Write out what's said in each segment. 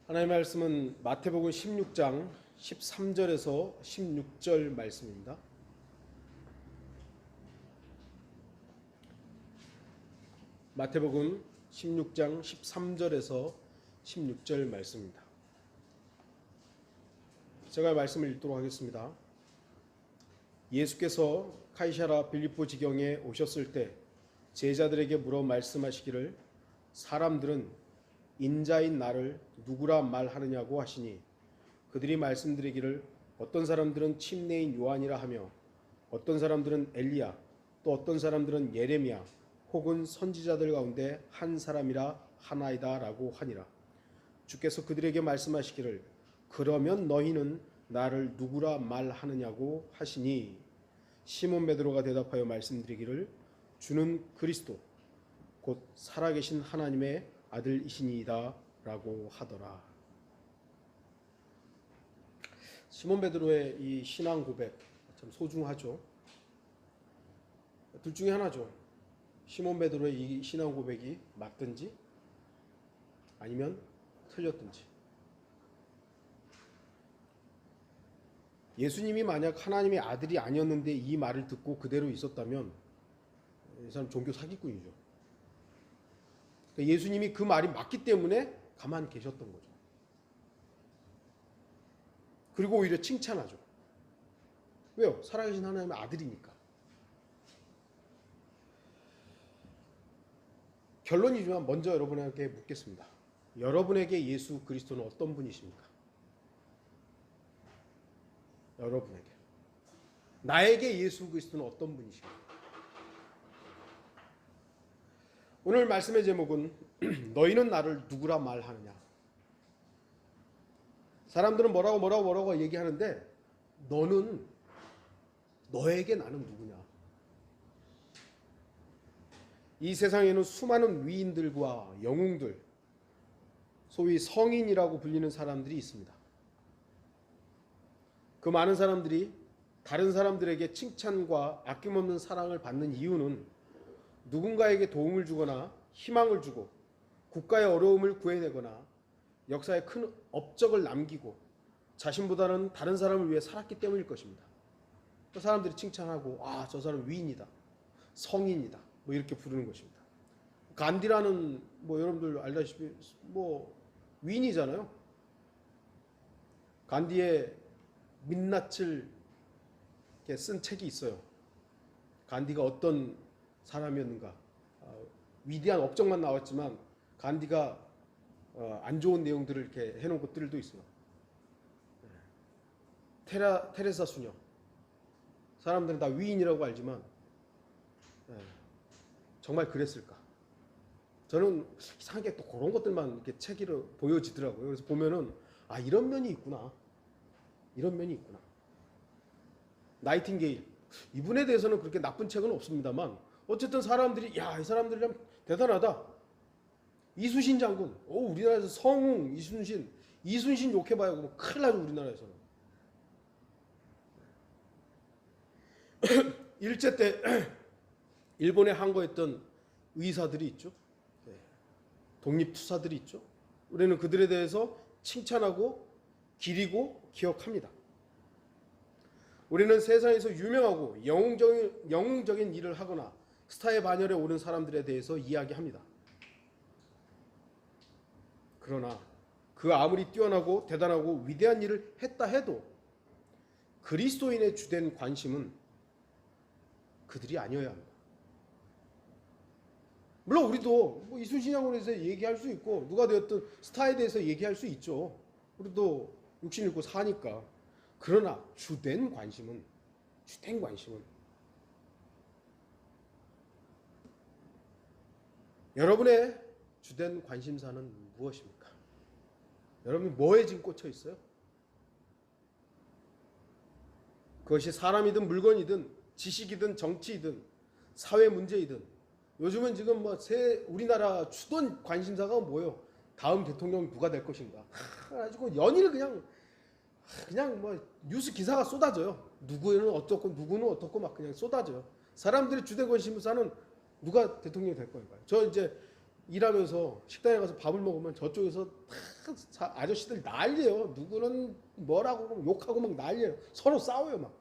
하나님의 말씀은 마태복음 16장 13절에서 16절 말씀입니다. 마태복음 16장 13절에서 16절 말씀입니다. 제가 말씀을 읽도록 하겠습니다. 예수께서 카이사랴 빌립보 지경에 오셨을 때 제자들에게 물어 말씀하시기를 사람들은 인자인 나를 누구라 말하느냐고 하시니 그들이 말씀드리기를 어떤 사람들은 침례인 요한이라 하며 어떤 사람들은 엘리야 또 어떤 사람들은 예레미야 혹은 선지자들 가운데 한 사람이라 하나이다 라고 하니라. 주께서 그들에게 말씀하시기를 그러면 너희는 나를 누구라 말하느냐고 하시니 시몬 베드로가 대답하여 말씀드리기를 주는 그리스도 곧 살아계신 하나님의 아들이시니이다 라고 하더라. 시몬 베드로의 이 신앙 고백 참 소중하죠. 둘 중에 하나죠. 시몬 베드로의 이 신앙 고백이 맞든지 아니면 틀렸든지. 예수님이 만약 하나님의 아들이 아니었는데 이 말을 듣고 그대로 있었다면 이 사람 종교 사기꾼이죠. 예수님이 그 말이 맞기 때문에 가만히 계셨던 거죠. 그리고 오히려 칭찬하죠. 왜요? 살아계신 하나님의 아들이니까. 결론이지만 먼저 여러분에게 묻겠습니다. 여러분에게 예수 그리스도는 어떤 분이십니까? 여러분에게. 나에게 예수 그리스도는 어떤 분이십니까? 오늘 말씀의 제목은 너희는 나를 누구라 말하느냐. 사람들은 뭐라고 얘기하는데 너에게 나는 누구냐. 이 세상에는 수많은 위인들과 영웅들, 소위 성인이라고 불리는 사람들이 있습니다. 그 많은 사람들이 다른 사람들에게 칭찬과 아낌없는 사랑을 받는 이유는 누군가에게 도움을 주거나 희망을 주고 국가의 어려움을 구해내거나 역사에 큰 업적을 남기고 자신보다는 다른 사람을 위해 살았기 때문일 것입니다. 그 사람들이 칭찬하고 저 사람 위인이다, 성인이다 뭐 이렇게 부르는 것입니다. 간디라는 여러분들 알다시피 위인이잖아요. 간디의 민낯을 쓴 책이 있어요. 간디가 어떤 사람이었는가. 위대한 업적만 나왔지만 간디가 안 좋은 내용들을 이렇게 해놓은 것들도 있어요. 테레사 수녀. 사람들은 다 위인이라고 알지만 정말 그랬을까? 저는 이상하게 또 그런 것들만 이렇게 책으로 보여지더라고요. 그래서 보면은 이런 면이 있구나. 이런 면이 있구나. 나이팅게일. 이분에 대해서는 그렇게 나쁜 책은 없습니다만 어쨌든 사람들이 이 사람들이 참 대단하다. 이순신 장군, 우리나라에서 성웅, 이순신 욕해봐요. 큰일 나죠 우리나라에서는. 일제 때 일본에 항거했던 의사들이 있죠. 독립투사들이 있죠. 우리는 그들에 대해서 칭찬하고 기리고 기억합니다. 우리는 세상에서 유명하고 영웅적인 일을 하거나 스타의 반열에 오른 사람들에 대해서 이야기합니다. 그러나 그 아무리 뛰어나고 대단하고 위대한 일을 했다 해도 그리스도인의 주된 관심은 그들이 아니어야 합니다. 물론 우리도 이순신 장군에 대해서 얘기할 수 있고 누가 되었든 스타에 대해서 얘기할 수 있죠. 우리도 육신 잃고 사니까. 그러나 주된 관심은 여러분의 주된 관심사는 무엇입니까? 여러분이 뭐에 지금 꽂혀 있어요? 그것이 사람이든 물건이든 지식이든 정치이든 사회 문제이든 요즘은 지금 우리나라 주된 관심사가 뭐예요? 다음 대통령이 누가 될 것인가? 가지고 연일 그냥 뉴스 기사가 쏟아져요. 누구는 어떻고 누구는 어떻고 막 그냥 쏟아져요. 사람들의 주된 관심사는 누가 대통령이 될 거니까요. 저 이제 일하면서 식당에 가서 밥을 먹으면 저쪽에서 다 아저씨들 난리예요. 누구는 뭐라고 막 욕하고 막 난리예요. 서로 싸워요 막.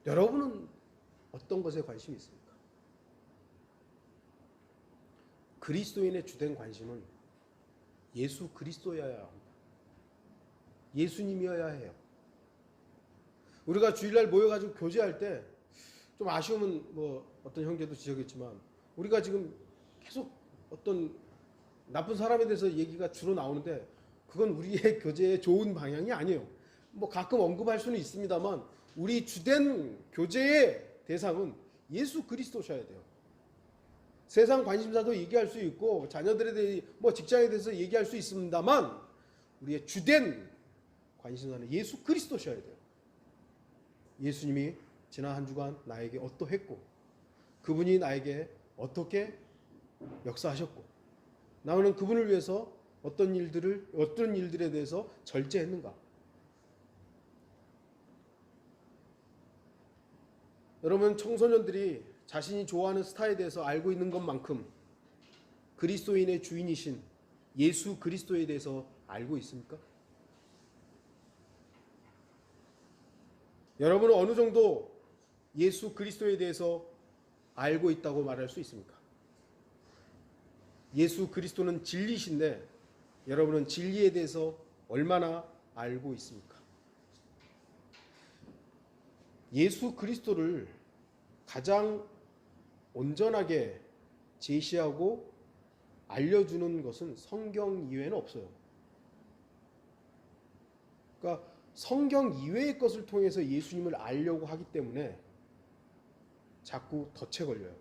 여러분은 어떤 것에 관심이 있습니까? 그리스도인의 주된 관심은 예수 그리스도여야 합니다. 예수님이어야 해요. 우리가 주일날 모여가지고 교제할 때 좀 아쉬움은 뭐 어떤 형제도 지적했지만 우리가 지금 계속 어떤 나쁜 사람에 대해서 얘기가 주로 나오는데 그건 우리의 교제의 좋은 방향이 아니에요. 뭐 가끔 언급할 수는 있습니다만 우리 주된 교제의 대상은 예수 그리스도셔야 돼요. 세상 관심사도 얘기할 수 있고 자녀들에 대해 뭐 직장에 대해서 얘기할 수 있습니다만 우리의 주된 관심사는 예수 그리스도셔야 돼요. 예수님이 지난 한 주간 나에게 어떠했고 그분이 나에게 어떻게 역사하셨고 나는 그분을 위해서 어떤 일들에 대해서 절제했는가. 여러분 청소년들이 자신이 좋아하는 스타에 대해서 알고 있는 것만큼 그리스도인의 주인이신 예수 그리스도에 대해서 알고 있습니까? 여러분은 어느 정도 예수 그리스도에 대해서 알고 있다고 말할 수 있습니까? 예수 그리스도는 진리신데 여러분은 진리에 대해서 얼마나 알고 있습니까? 예수 그리스도를 가장 온전하게 제시하고 알려주는 것은 성경 이외에는 없어요. 그러니까 성경 이외의 것을 통해서 예수님을 알려고 하기 때문에 자꾸 덫에 걸려요.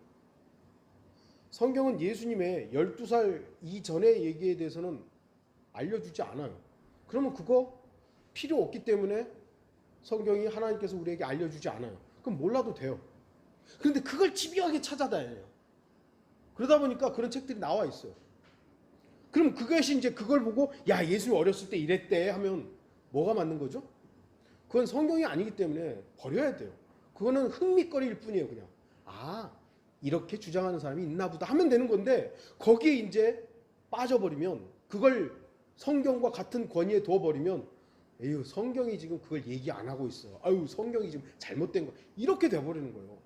성경은 예수님의 12살 이전의 얘기에 대해서는 알려주지 않아요. 그러면 그거 필요 없기 때문에 성경이 하나님께서 우리에게 알려주지 않아요. 그럼 몰라도 돼요. 그런데 그걸 집요하게 찾아다녀요. 그러다 보니까 그런 책들이 나와 있어요. 그럼 그것이 이제 그걸 보고 야 예수님 어렸을 때 이랬대 하면 뭐가 맞는 거죠? 그건 성경이 아니기 때문에 버려야 돼요. 그거는 흥미거리일 뿐이에요. 그냥 이렇게 주장하는 사람이 있나 보다 하면 되는 건데 거기에 이제 빠져버리면 그걸 성경과 같은 권위에 둬버리면 에휴 성경이 지금 그걸 얘기 안 하고 있어. 아유 성경이 지금 잘못된 거 이렇게 돼버리는 거예요.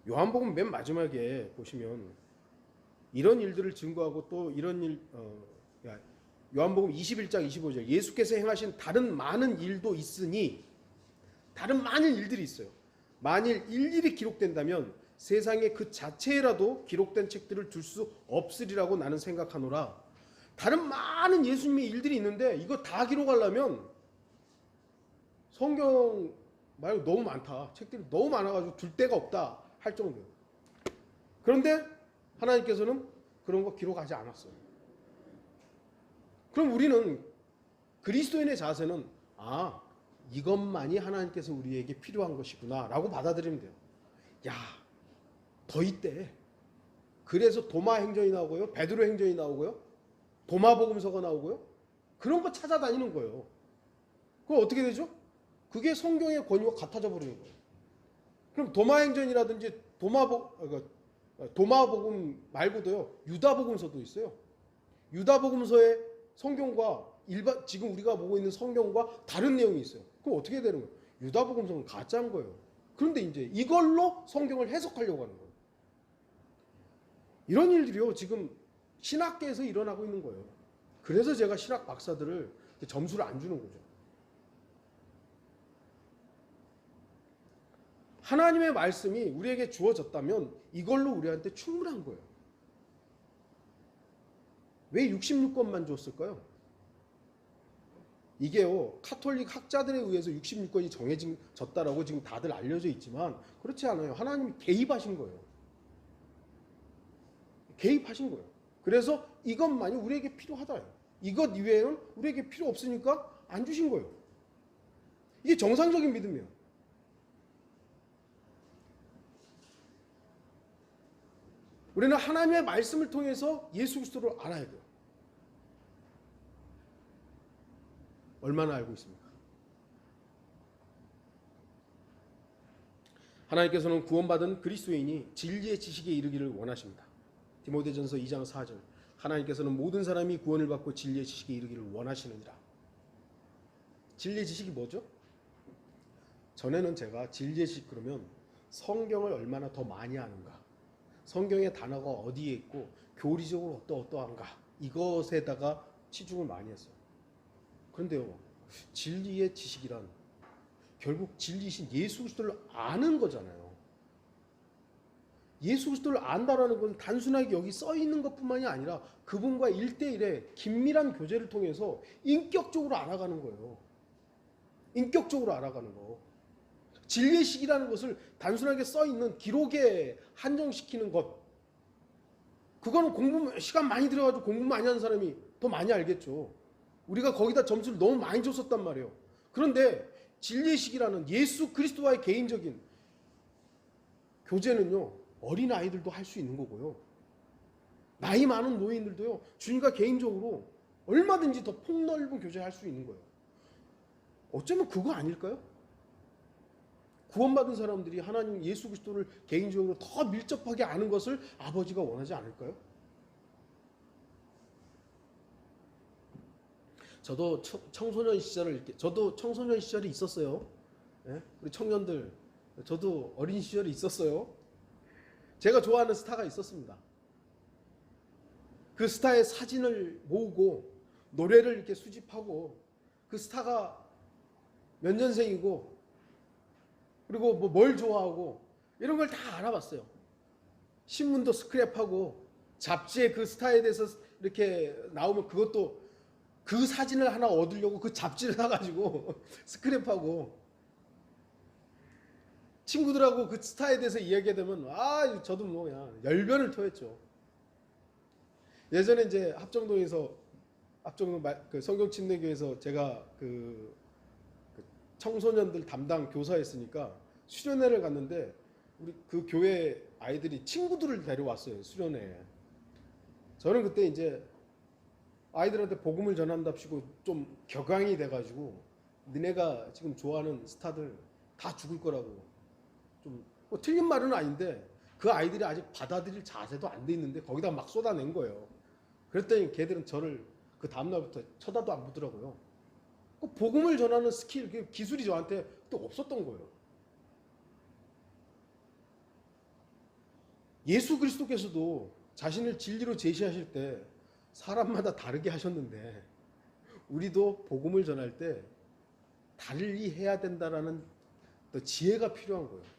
요한복음 맨 마지막에 보시면 이런 일들을 증거하고 또 이런 일 요한복음 21장 25절 예수께서 행하신 다른 많은 일도 있으니 다른 많은 일들이 있어요. 만일 일일이 기록된다면 세상에 그 자체라도 기록된 책들을 둘 수 없으리라고 나는 생각하노라. 다른 많은 예수님의 일들이 있는데 이거 다 기록하려면 성경 말고 너무 많다. 책들이 너무 많아가지고 둘 데가 없다 할 정도예요. 그런데 하나님께서는 그런 거 기록하지 않았어요. 그럼 우리는 그리스도인의 자세는 이것만이 하나님께서 우리에게 필요한 것이구나 라고 받아들이면 돼요. 더 있대. 그래서 도마 행전이 나오고요. 베드로 행전이 나오고요. 도마복음서가 나오고요. 그런 거 찾아다니는 거예요. 그럼 어떻게 되죠? 그게 성경의 권위와 같아져 버리는 거예요. 그럼 도마 행전이라든지 도마복음 말고도요. 유다복음서도 있어요. 유다복음서의 성경과 지금 우리가 보고 있는 성경과 다른 내용이 있어요. 그럼 어떻게 되는 거예요? 유다복음서는 가짜인 거예요. 그런데 이제 이걸로 성경을 해석하려고 하는 거예요. 이런 일들이요. 지금 신학계에서 일어나고 있는 거예요. 그래서 제가 신학 박사들을 점수를 안 주는 거죠. 하나님의 말씀이 우리에게 주어졌다면 이걸로 우리한테 충분한 거예요. 왜 66권만 줬을까요? 이게요, 카톨릭 학자들에 의해서 66권이 정해졌다라고 지금 다들 알려져 있지만 그렇지 않아요. 하나님이 개입하신 거예요. 개입하신 거예요. 그래서 이것만이 우리에게 필요하다. 이것 이외에는 우리에게 필요 없으니까 안 주신 거예요. 이게 정상적인 믿음이에요. 우리는 하나님의 말씀을 통해서 예수 그리스도를 알아야 돼요. 얼마나 알고 있습니까? 하나님께서는 구원받은 그리스도인이 진리의 지식에 이르기를 원하십니다. 디모데전서 2장 4절. 하나님께서는 모든 사람이 구원을 받고 진리의 지식에 이르기를 원하시느니라. 진리의 지식이 뭐죠? 전에는 제가 진리의 지식 그러면 성경을 얼마나 더 많이 아는가, 성경의 단어가 어디에 있고 교리적으로 어떠한가, 이것에다가 치중을 많이 했어요. 그런데요, 진리의 지식이란 결국 진리이신 예수 그리스도를 아는 거잖아요. 예수 그리스도를 안다라는 건 단순하게 여기 써 있는 것뿐만이 아니라 그분과 1대1의 긴밀한 교제를 통해서 인격적으로 알아가는 거예요. 인격적으로 알아가는 거. 진리의 식이라는 것을 단순하게 써 있는 기록에 한정시키는 것, 그거는 공부 시간 많이 들여가지고 공부 많이 하는 사람이 더 많이 알겠죠. 우리가 거기다 점수를 너무 많이 줬었단 말이에요. 그런데 진리의 식이라는 예수 그리스도와의 개인적인 교제는요, 어린 아이들도 할 수 있는 거고요, 나이 많은 노인들도요, 주님과 개인적으로 얼마든지 더 폭넓은 교제할 수 있는 거예요. 어쩌면 그거 아닐까요? 구원받은 사람들이 하나님 예수 그리스도를 개인적으로 더 밀접하게 아는 것을 아버지가 원하지 않을까요? 저도 청소년 시절이 있었어요. 예? 우리 청년들, 저도 어린 시절이 있었어요. 제가 좋아하는 스타가 있었습니다. 그 스타의 사진을 모으고 노래를 이렇게 수집하고, 그 스타가 몇 년생이고 그리고 뭘 좋아하고 이런 걸 다 알아봤어요. 신문도 스크랩하고 잡지에 그 스타에 대해서 이렇게 나오면 그것도 그 사진을 하나 얻으려고 그 잡지를 사가지고 스크랩하고, 친구들하고 그 스타에 대해서 이야기하면 저도 뭐 그냥 열변을 토했죠. 예전에 이제 합정동 그 성경침례교회에서 제가 그 청소년들 담당 교사였으니까 수련회를 갔는데, 우리 그 교회 아이들이 친구들을 데려왔어요, 수련회에. 저는 그때 이제 아이들한테 복음을 전한답시고 좀 격앙이 돼가지고, 니네가 지금 좋아하는 스타들 다 죽을 거라고, 뭐 틀린 말은 아닌데 그 아이들이 아직 받아들일 자세도 안 돼 있는데 거기다 막 쏟아낸 거예요. 그랬더니 걔들은 저를 그 다음날부터 쳐다도 안 보더라고요. 복음을 전하는 스킬, 기술이 저한테 또 없었던 거예요. 예수 그리스도께서도 자신을 진리로 제시하실 때 사람마다 다르게 하셨는데, 우리도 복음을 전할 때 달리 해야 된다라는 또 지혜가 필요한 거예요.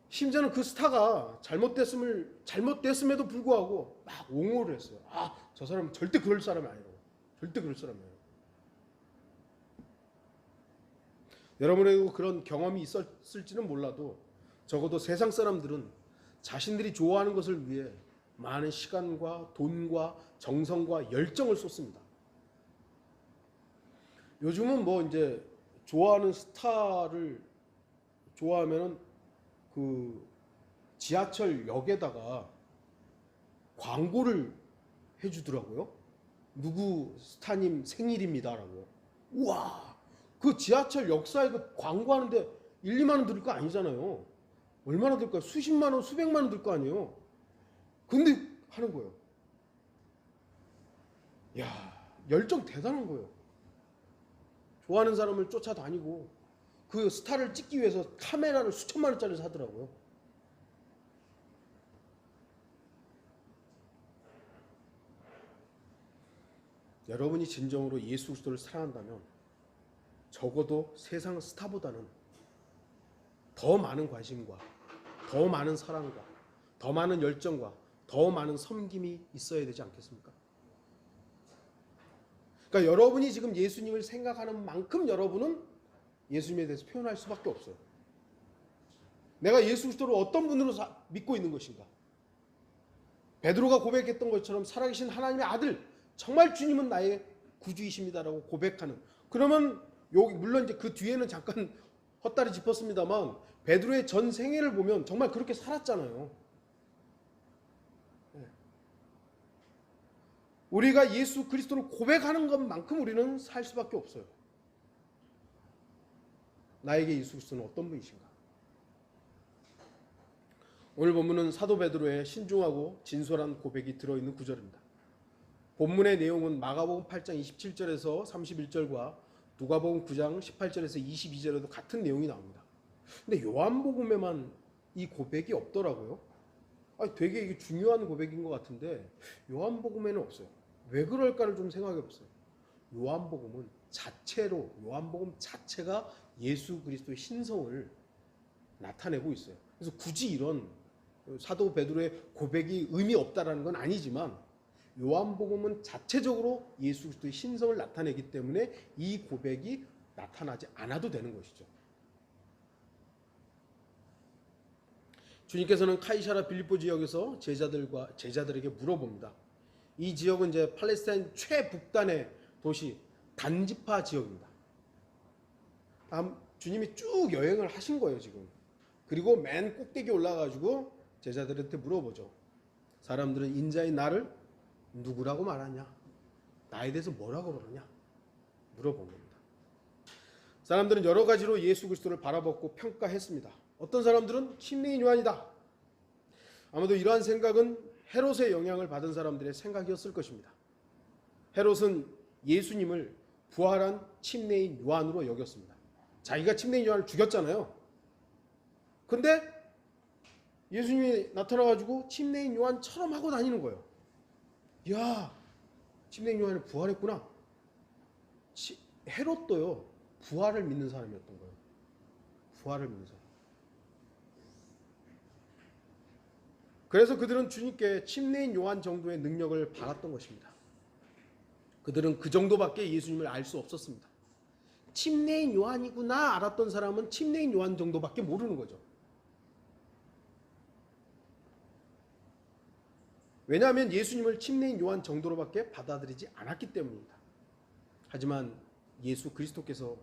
심지어는 그 스타가 잘못됐음에도 불구하고 막 옹호를 했어요. 저 사람은 절대 그럴 사람이 아니라고. 절대 그럴 사람이 아니라고. 여러분에게도 그런 경험이 있었을지는 몰라도 적어도 세상 사람들은 자신들이 좋아하는 것을 위해 많은 시간과 돈과 정성과 열정을 쏟습니다. 요즘은 뭐 이제 좋아하는 스타를 좋아하면은 그 지하철역에다가 광고를 해주더라고요. 누구 스타님 생일입니다라고. 우와, 그 지하철 역사에 그 광고하는데 1, 2만 원 들을 거 아니잖아요. 얼마나 들까요? 수십만 원, 수백만 원 들 거 아니에요. 근데 하는 거예요. 야, 열정 대단한 거예요. 좋아하는 사람을 쫓아다니고 그 스타를 찍기 위해서 카메라를 수천만 원짜리 사더라고요. 여러분이 진정으로 예수 그리스도를 사랑한다면 적어도 세상 스타보다는 더 많은 관심과 더 많은 사랑과 더 많은 열정과 더 많은 섬김이 있어야 되지 않겠습니까? 그러니까 여러분이 지금 예수님을 생각하는 만큼 여러분은 예수님에 대해서 표현할 수밖에 없어요. 내가 예수 그리스도를 어떤 분으로 믿고 있는 것인가? 베드로가 고백했던 것처럼 살아계신 하나님의 아들, 정말 주님은 나의 구주이십니다라고 고백하는. 그러면 여기 물론 이제 그 뒤에는 잠깐 헛다리 짚었습니다만 베드로의 전 생애를 보면 정말 그렇게 살았잖아요. 우리가 예수 그리스도를 고백하는 것만큼 우리는 살 수밖에 없어요. 나에게 예수 그리스도는 어떤 분이신가? 오늘 본문은 사도 베드로의 신중하고 진솔한 고백이 들어있는 구절입니다. 본문의 내용은 마가복음 8장 27절에서 31절과 누가복음 9장 18절에서 22절에도 같은 내용이 나옵니다. 근데 요한복음에만 이 고백이 없더라고요. 되게 이게 중요한 고백인 것 같은데 요한복음에는 없어요. 왜 그럴까를 좀 생각해 보세요. 요한복음 자체가 예수 그리스도의 신성을 나타내고 있어요. 그래서 굳이 이런 사도 베드로의 고백이 의미 없다라는 건 아니지만 요한복음은 자체적으로 예수 그리스도의 신성을 나타내기 때문에 이 고백이 나타나지 않아도 되는 것이죠. 주님께서는 카이사라 빌립보 지역에서 제자들에게 물어봅니다. 이 지역은 이제 팔레스타인 최북단의 도시 단지파 지역입니다. 주님이 쭉 여행을 하신 거예요, 지금. 그리고 맨 꼭대기 올라가지고 제자들한테 물어보죠. 사람들은 인자인 나를 누구라고 말하냐? 나에 대해서 뭐라고 그러냐? 물어본 겁니다. 사람들은 여러 가지로 예수 그리스도를 바라보고 평가했습니다. 어떤 사람들은 침례인 요한이다. 아마도 이러한 생각은 헤롯의 영향을 받은 사람들의 생각이었을 것입니다. 헤롯은 예수님을 부활한 침례인 요한으로 여겼습니다. 자기가 침례인 요한을 죽였잖아요. 근데 예수님이 나타나가지고 침례인 요한처럼 하고 다니는 거예요. 야, 침례인 요한이 부활했구나. 헤롯도요, 부활을 믿는 사람이었던 거예요. 부활을 믿는 사람. 그래서 그들은 주님께 침례인 요한 정도의 능력을 받았던 것입니다. 그들은 그 정도밖에 예수님을 알 수 없었습니다. 침례인 요한이구나 알았던 사람은 침례인 요한 정도밖에 모르는 거죠. 왜냐하면 예수님을 침례인 요한 정도로밖에 받아들이지 않았기 때문입니다. 하지만 예수 그리스도께서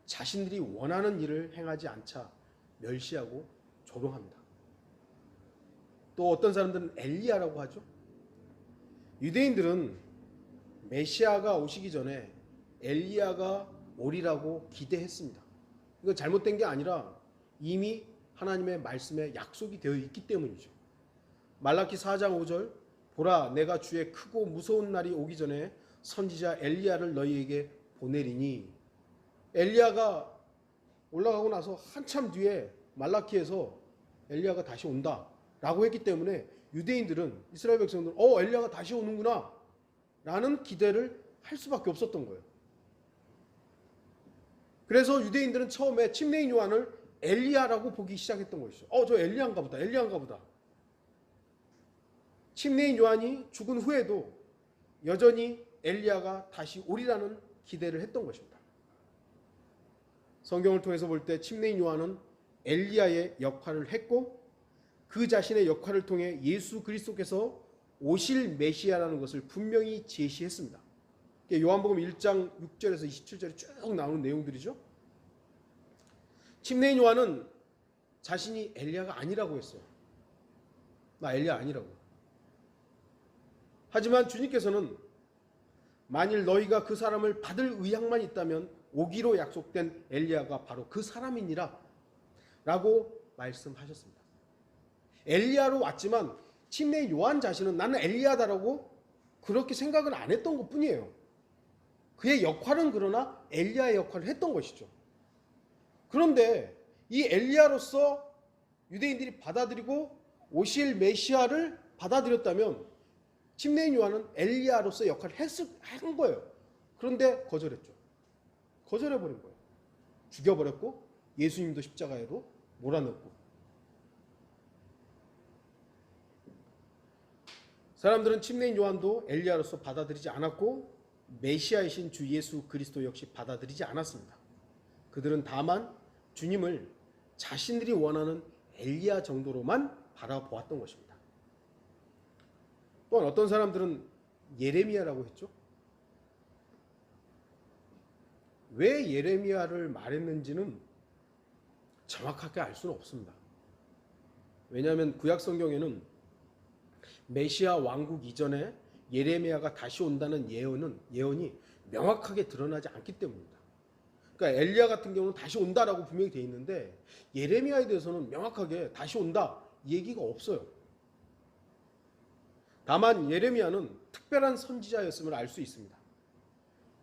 자신들이 원하는 일을 행하지 않자 멸시하고 조롱합니다. 또 어떤 사람들은 엘리야라고 하죠. 유대인들은 메시아가 오시기 전에 엘리야가 오리라고 기대했습니다. 이건 잘못된 게 아니라 이미 하나님의 말씀에 약속이 되어 있기 때문이죠. 말라기 4장 5절 보라 내가 주의 크고 무서운 날이 오기 전에 선지자 엘리야를 너희에게 보내리니, 엘리야가 올라가고 나서 한참 뒤에 말라기에서 엘리야가 다시 온다 라고 했기 때문에 유대인들은, 이스라엘 백성들은 엘리야가 다시 오는구나 라는 기대를 할 수밖에 없었던 거예요. 그래서 유대인들은 처음에 침례인 요한을 엘리야라고 보기 시작했던 것이죠. 저 엘리야인가 보다. 침례인 요한이 죽은 후에도 여전히 엘리야가 다시 오리라는 기대를 했던 것입니다. 성경을 통해서 볼 때 침례인 요한은 엘리야의 역할을 했고 그 자신의 역할을 통해 예수 그리스도께서 오실 메시아라는 것을 분명히 제시했습니다. 요한복음 1장 6절에서 27절에 쭉 나오는 내용들이죠. 침례인 요한은 자신이 엘리야가 아니라고 했어요. 나 엘리야 아니라고. 하지만 주님께서는 만일 너희가 그 사람을 받을 의향만 있다면 오기로 약속된 엘리야가 바로 그 사람이니라 라고 말씀하셨습니다. 엘리야로 왔지만 침례인 요한 자신은 나는 엘리야다라고 그렇게 생각은 안 했던 것뿐이에요. 그의 역할은 그러나 엘리야의 역할을 했던 것이죠. 그런데 이 엘리야로서 유대인들이 받아들이고 오실 메시아를 받아들였다면 침례인 요한은 엘리야로서 역할을 한 거예요. 그런데 거절했죠. 거절해버린 거예요. 죽여버렸고 예수님도 십자가에도 몰아넣고. 사람들은 침례인 요한도 엘리야로서 받아들이지 않았고 메시아이신 주 예수 그리스도 역시 받아들이지 않았습니다. 그들은 다만 주님을 자신들이 원하는 엘리야 정도로만 바라보았던 것입니다. 또한 어떤 사람들은 예레미야라고 했죠. 왜 예레미야를 말했는지는 정확하게 알 수는 없습니다. 왜냐하면 구약 성경에는 메시아 왕국 이전에 예레미야가 다시 온다는 예언이 명확하게 드러나지 않기 때문입니다. 그러니까 엘리야 같은 경우는 다시 온다라고 분명히 되어 있는데 예레미야에 대해서는 명확하게 다시 온다 이 얘기가 없어요. 다만 예레미야는 특별한 선지자였음을 알 수 있습니다.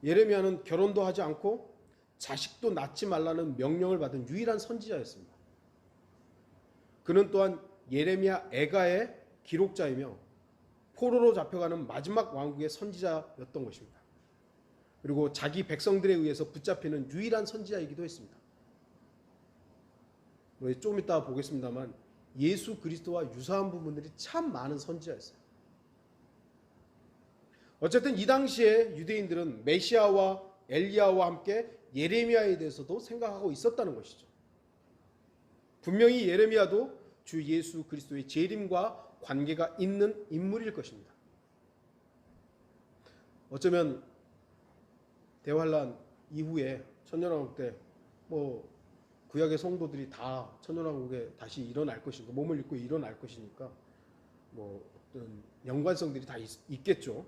예레미야는 결혼도 하지 않고 자식도 낳지 말라는 명령을 받은 유일한 선지자였습니다. 그는 또한 예레미야 애가의 기록자이며 포로로 잡혀가는 마지막 왕국의 선지자였던 것입니다. 그리고 자기 백성들에 의해서 붙잡히는 유일한 선지자이기도 했습니다. 좀 이따 보겠습니다만 예수 그리스도와 유사한 부분들이 참 많은 선지자였어요. 어쨌든 이 당시에 유대인들은 메시아와 엘리야와 함께 예레미야에 대해서도 생각하고 있었다는 것이죠. 분명히 예레미야도 주 예수 그리스도의 재림과 관계가 있는 인물일 것입니다. 어쩌면 대환란 이후에 천년왕국 때 구약의 성도들이 다 천년왕국에 다시 일어날 것이니까 몸을 입고 일어날 것이니까 어떤 연관성들이 다 있겠죠.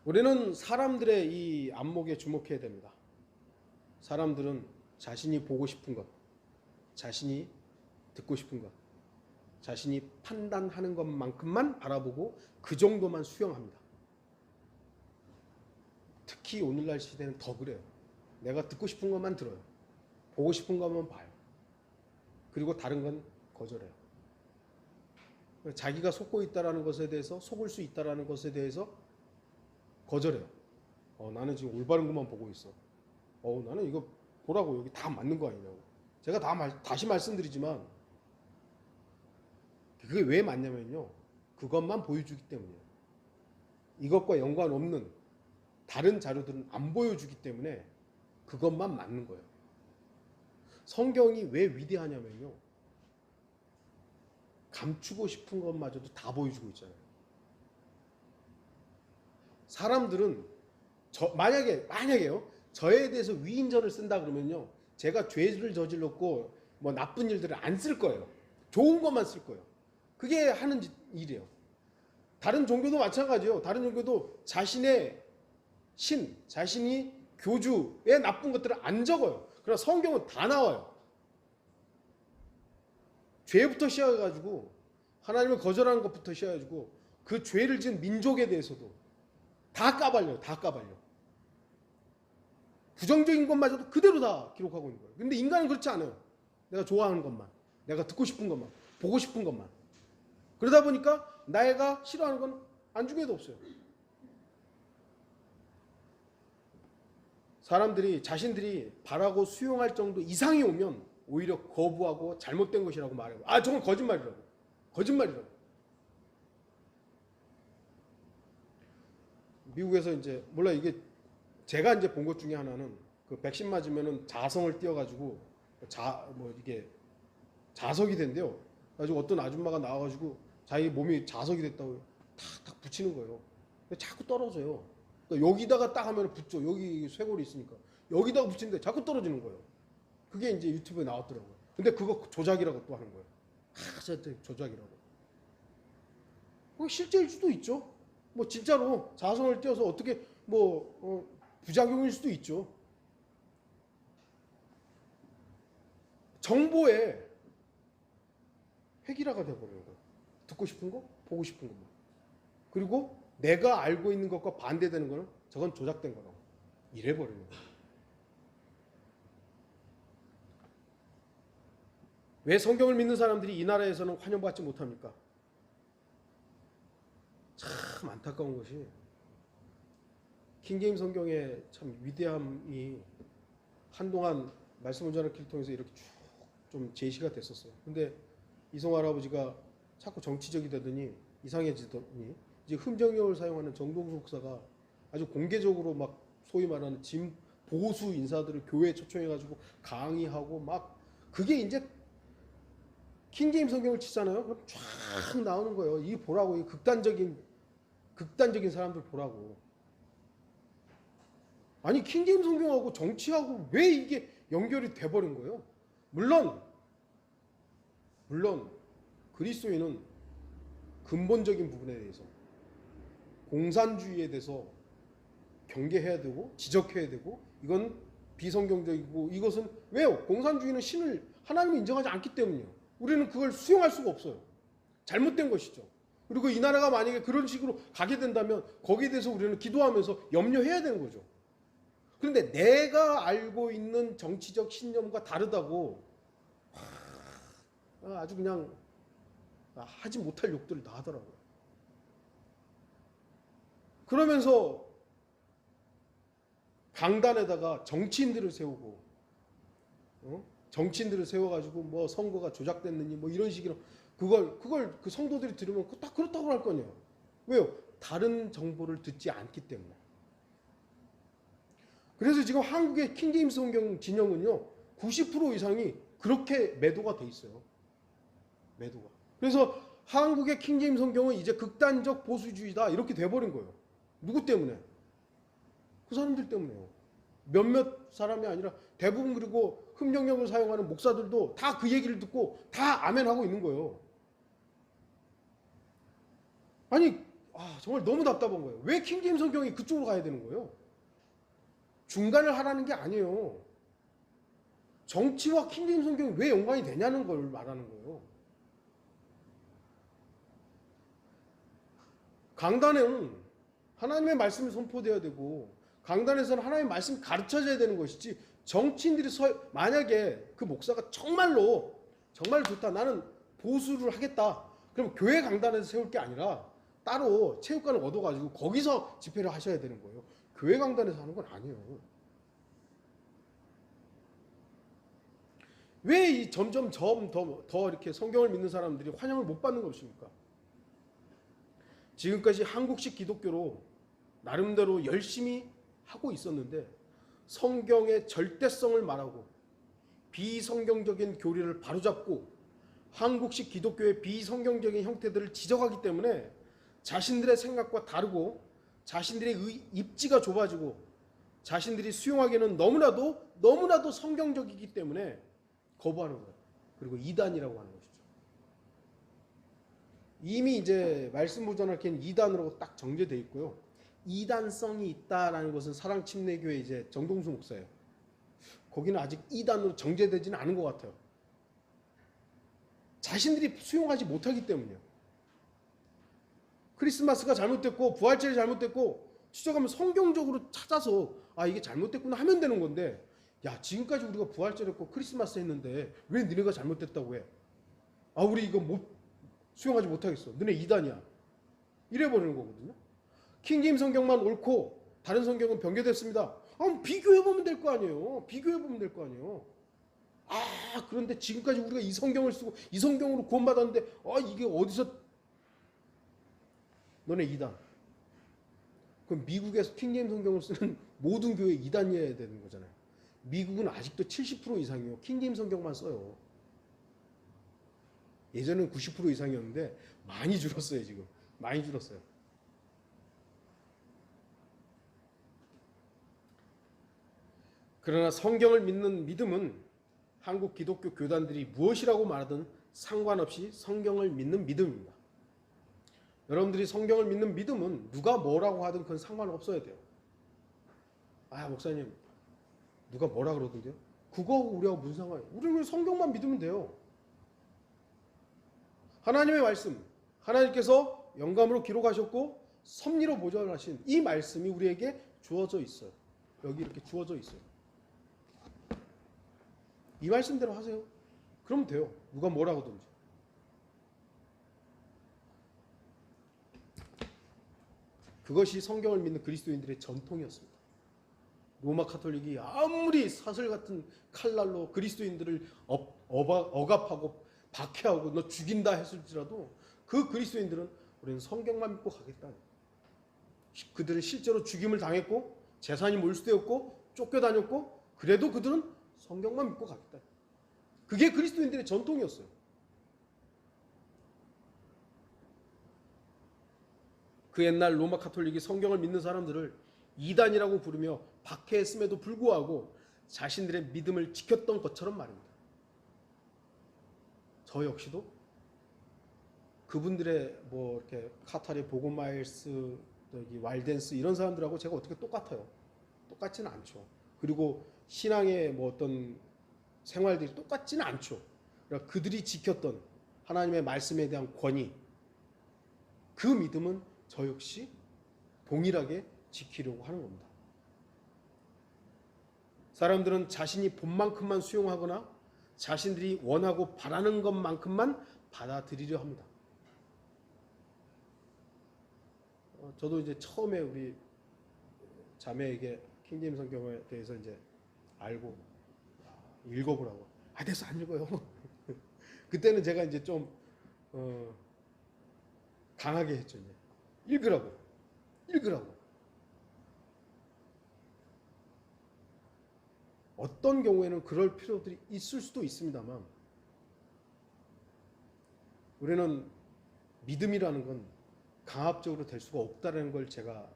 우리는 사람들의 이 안목에 주목해야 됩니다. 사람들은 자신이 보고 싶은 것, 자신이 듣고 싶은 것, 자신이 판단하는 것만큼만 바라보고 그 정도만 수용합니다. 특히 오늘날 시대는 더 그래요. 내가 듣고 싶은 것만 들어요. 보고 싶은 것만 봐요. 그리고 다른 건 거절해요. 자기가 속고 있다라는 것에 대해서, 속을 수 있다라는 것에 대해서 거절해요. 나는 지금 올바른 것만 보고 있어. 나는 이거 보라고 여기 다 맞는 거 아니냐고. 제가 다시 말씀드리지만 그게 왜 맞냐면요. 그것만 보여주기 때문이에요. 이것과 연관 없는 다른 자료들은 안 보여주기 때문에 그것만 맞는 거예요. 성경이 왜 위대하냐면요. 감추고 싶은 것마저도 다 보여주고 있잖아요. 사람들은 만약에요. 저에 대해서 위인전을 쓴다 그러면요. 제가 죄를 저질렀고 나쁜 일들을 안 쓸 거예요. 좋은 것만 쓸 거예요. 그게 하는 일이에요. 다른 종교도 마찬가지예요. 다른 종교도 자신의 신, 자신이 교주의 나쁜 것들을 안 적어요. 그러나 성경은 다 나와요. 죄부터 시작해가지고 하나님을 거절하는 것부터 시작해가지고 그 죄를 지은 민족에 대해서도 다 까발려요. 다 까발려. 부정적인 것마저도 그대로 다 기록하고 있는 거예요. 근데 인간은 그렇지 않아요. 내가 좋아하는 것만, 내가 듣고 싶은 것만, 보고 싶은 것만. 그러다 보니까 내가 싫어하는 건 안중에도 없어요. 사람들이 자신들이 바라고 수용할 정도 이상이 오면 오히려 거부하고 잘못된 것이라고 말해요. 저건 거짓말이라고. 거짓말이라고. 미국에서 몰라 이게 제가 본 것 중에 하나는 그 백신 맞으면은 자성을 띄워가지고 이게 자석이 된대요. 그래가지고 어떤 아줌마가 나와가지고 자기 몸이 자석이 됐다고 탁탁 붙이는 거예요. 자꾸 떨어져요. 그러니까 여기다가 딱 하면 붙죠. 여기 쇄골이 있으니까 여기다가 붙이는데 자꾸 떨어지는 거예요. 그게 이제 유튜브에 나왔더라고요. 근데 그거 조작이라고 또 하는 거예요. 조작이라고. 그거 실제일 수도 있죠. 진짜로 자성을 띄워서 어떻게 부작용일 수도 있죠. 정보의 획일화가 되어버리는 거예요. 듣고 싶은 거, 보고 싶은 것만. 그리고 내가 알고 있는 것과 반대되는 거는 저건 조작된 거라고 이래버리는 거예요. 왜 성경을 믿는 사람들이 이 나라에서는 환영받지 못합니까? 참 안타까운 것이 킹제임스 성경의 참 위대함이 한동안 말씀 운전을 길 통해서 이렇게 쭉 좀 제시가 됐었어요. 근데 이성호 할아버지가 자꾸 정치적이 되더니 이상해지더니 이제 흠정용을 사용하는 정동수 목사가 아주 공개적으로 소위 말하는 보수 인사들을 교회에 초청해가지고 강의하고 그게 이제 킹제임스 성경을 치잖아요. 그럼 쫙 나오는 거예요. 이게 보라고, 이 극단적인 사람들 보라고. 아니 킹제임스 성경하고 정치하고 왜 이게 연결이 돼버린 거예요? 물론 그리스도인은 근본적인 부분에 대해서 공산주의에 대해서 경계해야 되고 지적해야 되고 이건 비성경적이고 이것은 왜요? 공산주의는 신을 하나님을 인정하지 않기 때문이요. 우리는 그걸 수용할 수가 없어요. 잘못된 것이죠. 그리고 이 나라가 만약에 그런 식으로 가게 된다면 거기에 대해서 우리는 기도하면서 염려해야 되는 거죠. 그런데 내가 알고 있는 정치적 신념과 다르다고 아주 그냥 하지 못할 욕들을 다 하더라고요. 그러면서 강단에다가 정치인들을 세우고 정치인들을 세워가지고 뭐 선거가 조작됐느니 뭐 이런 식으로 그걸 그 성도들이 들으면 딱 그렇다고 할 거 아니에요. 왜요? 다른 정보를 듣지 않기 때문에. 그래서 지금 한국의 킹제임스 성경 진영은요 90% 이상이 그렇게 매도가 돼 있어요. 매도가. 그래서 한국의 킹제임스 성경은 이제 극단적 보수주의다 이렇게 돼버린 거예요. 누구 때문에? 그 사람들 때문에요. 몇몇 사람이 아니라 대부분. 그리고 흡력력을 사용하는 목사들도 다 그 얘기를 듣고 다 아멘하고 있는 거예요. 아니 정말 너무 답답한 거예요. 왜 킹제임스 성경이 그쪽으로 가야 되는 거예요? 중간을 하라는 게 아니에요. 정치와 킹제임스 성경이 왜 연관이 되냐는 걸 말하는 거예요. 강단은 하나님의 말씀이 선포되어야 되고 강단에서는 하나님의 말씀이 가르쳐져야 되는 것이지 정치인들이 만약에 그 목사가 정말로 좋다 나는 보수를 하겠다 그럼 교회 강단에서 세울 게 아니라 따로 체육관을 얻어가지고 거기서 집회를 하셔야 되는 거예요. 교회 강단에서 하는 건 아니에요. 왜 점점 더 이렇게 성경을 믿는 사람들이 환영을 못 받는 것입니까? 지금까지 한국식 기독교로 나름대로 열심히 하고 있었는데 성경의 절대성을 말하고 비성경적인 교리를 바로잡고 한국식 기독교의 비성경적인 형태들을 지적하기 때문에 자신들의 생각과 다르고 자신들의 입지가 좁아지고 자신들이 수용하기에는 너무나도 성경적이기 때문에 거부하는 거예요. 그리고 이단이라고 하는 것이죠. 이미 이제 말씀 보존학회는 이단으로 딱 정제되어 있고요. 이단성이 있다라는 것은 사랑침례교회 이제 정동수 목사예요. 거기는 아직 이단으로 정제되지는 않은 것 같아요. 자신들이 수용하지 못하기 때문이에요. 크리스마스가 잘못됐고 부활절이 잘못됐고 추적하면 성경적으로 찾아서 이게 잘못됐구나 하면 되는 건데 야 지금까지 우리가 부활절 했고 크리스마스 했는데 왜 너네가 잘못됐다고 해? 우리 이거 수용하지 못하겠어. 너네 이단이야. 이래버리는 거거든요. 킹제임스 성경만 옳고 다른 성경은 변개됐습니다. 비교해보면 될 거 아니에요. 비교해보면 될 거 아니에요. 그런데 지금까지 우리가 이 성경을 쓰고 이 성경으로 구원받았는데 이게 어디서 너네 이단. 그럼 미국에서 킹제임스 성경을 쓰는 모든 교회 이단이어야 되는 거잖아요. 미국은 아직도 70% 이상이요. 킹제임스 성경만 써요. 예전엔 90% 이상이었는데 많이 줄었어요. 지금 많이 줄었어요. 그러나 성경을 믿는 믿음은 한국 기독교 교단들이 무엇이라고 말하든 상관없이 성경을 믿는 믿음입니다. 여러분들이 성경을 믿는 믿음은 누가 뭐라고 하든 그건 상관없어야 돼요. 목사님 누가 뭐라 그러던데요? 그거하고 우리하고 무슨 상관이에요? 우리는 성경만 믿으면 돼요. 하나님의 말씀, 하나님께서 영감으로 기록하셨고 섭리로 보존하신 이 말씀이 우리에게 주어져 있어요. 여기 이렇게 주어져 있어요. 이 말씀대로 하세요. 그러면 돼요. 누가 뭐라 하든지. 그것이 성경을 믿는 그리스도인들의 전통이었습니다. 로마 카톨릭이 아무리 사슬 같은 칼날로 그리스도인들을 억압하고 박해하고 너 죽인다 했을지라도 그 그리스도인들은 우리는 성경만 믿고 가겠다. 그들은 실제로 죽임을 당했고 재산이 몰수되었고 쫓겨다녔고 그래도 그들은 성경만 믿고 가겠다. 그게 그리스도인들의 전통이었어요. 그 옛날 로마 카톨릭이 성경을 믿는 사람들을 이단이라고 부르며 박해했음에도 불구하고 자신들의 믿음을 지켰던 것처럼 말입니다. 저 역시도 그분들의 이렇게 카타르 보고마일스 또 여기 와일덴스 이런 사람들하고 제가 어떻게 똑같아요? 똑같지는 않죠. 그리고 신앙의 뭐 어떤 생활들이 똑같지는 않죠. 그러니까 그들이 지켰던 하나님의 말씀에 대한 권위, 그 믿음은 저 역시 동일하게 지키려고 하는 겁니다. 사람들은 자신이 본 만큼만 수용하거나 자신들이 원하고 바라는 것만큼만 받아들이려 합니다. 저도 이제 처음에 우리 자매에게 킹제임스 성경에 대해서 이제 알고 읽어보라고. 됐어, 안 읽어요. 그때는 제가 이제 좀 강하게 했죠. 이제. 읽으라고. 어떤 경우에는 그럴 필요들이 있을 수도 있습니다만, 우리는 믿음이라는 건 강압적으로 될 수가 없다는 걸 제가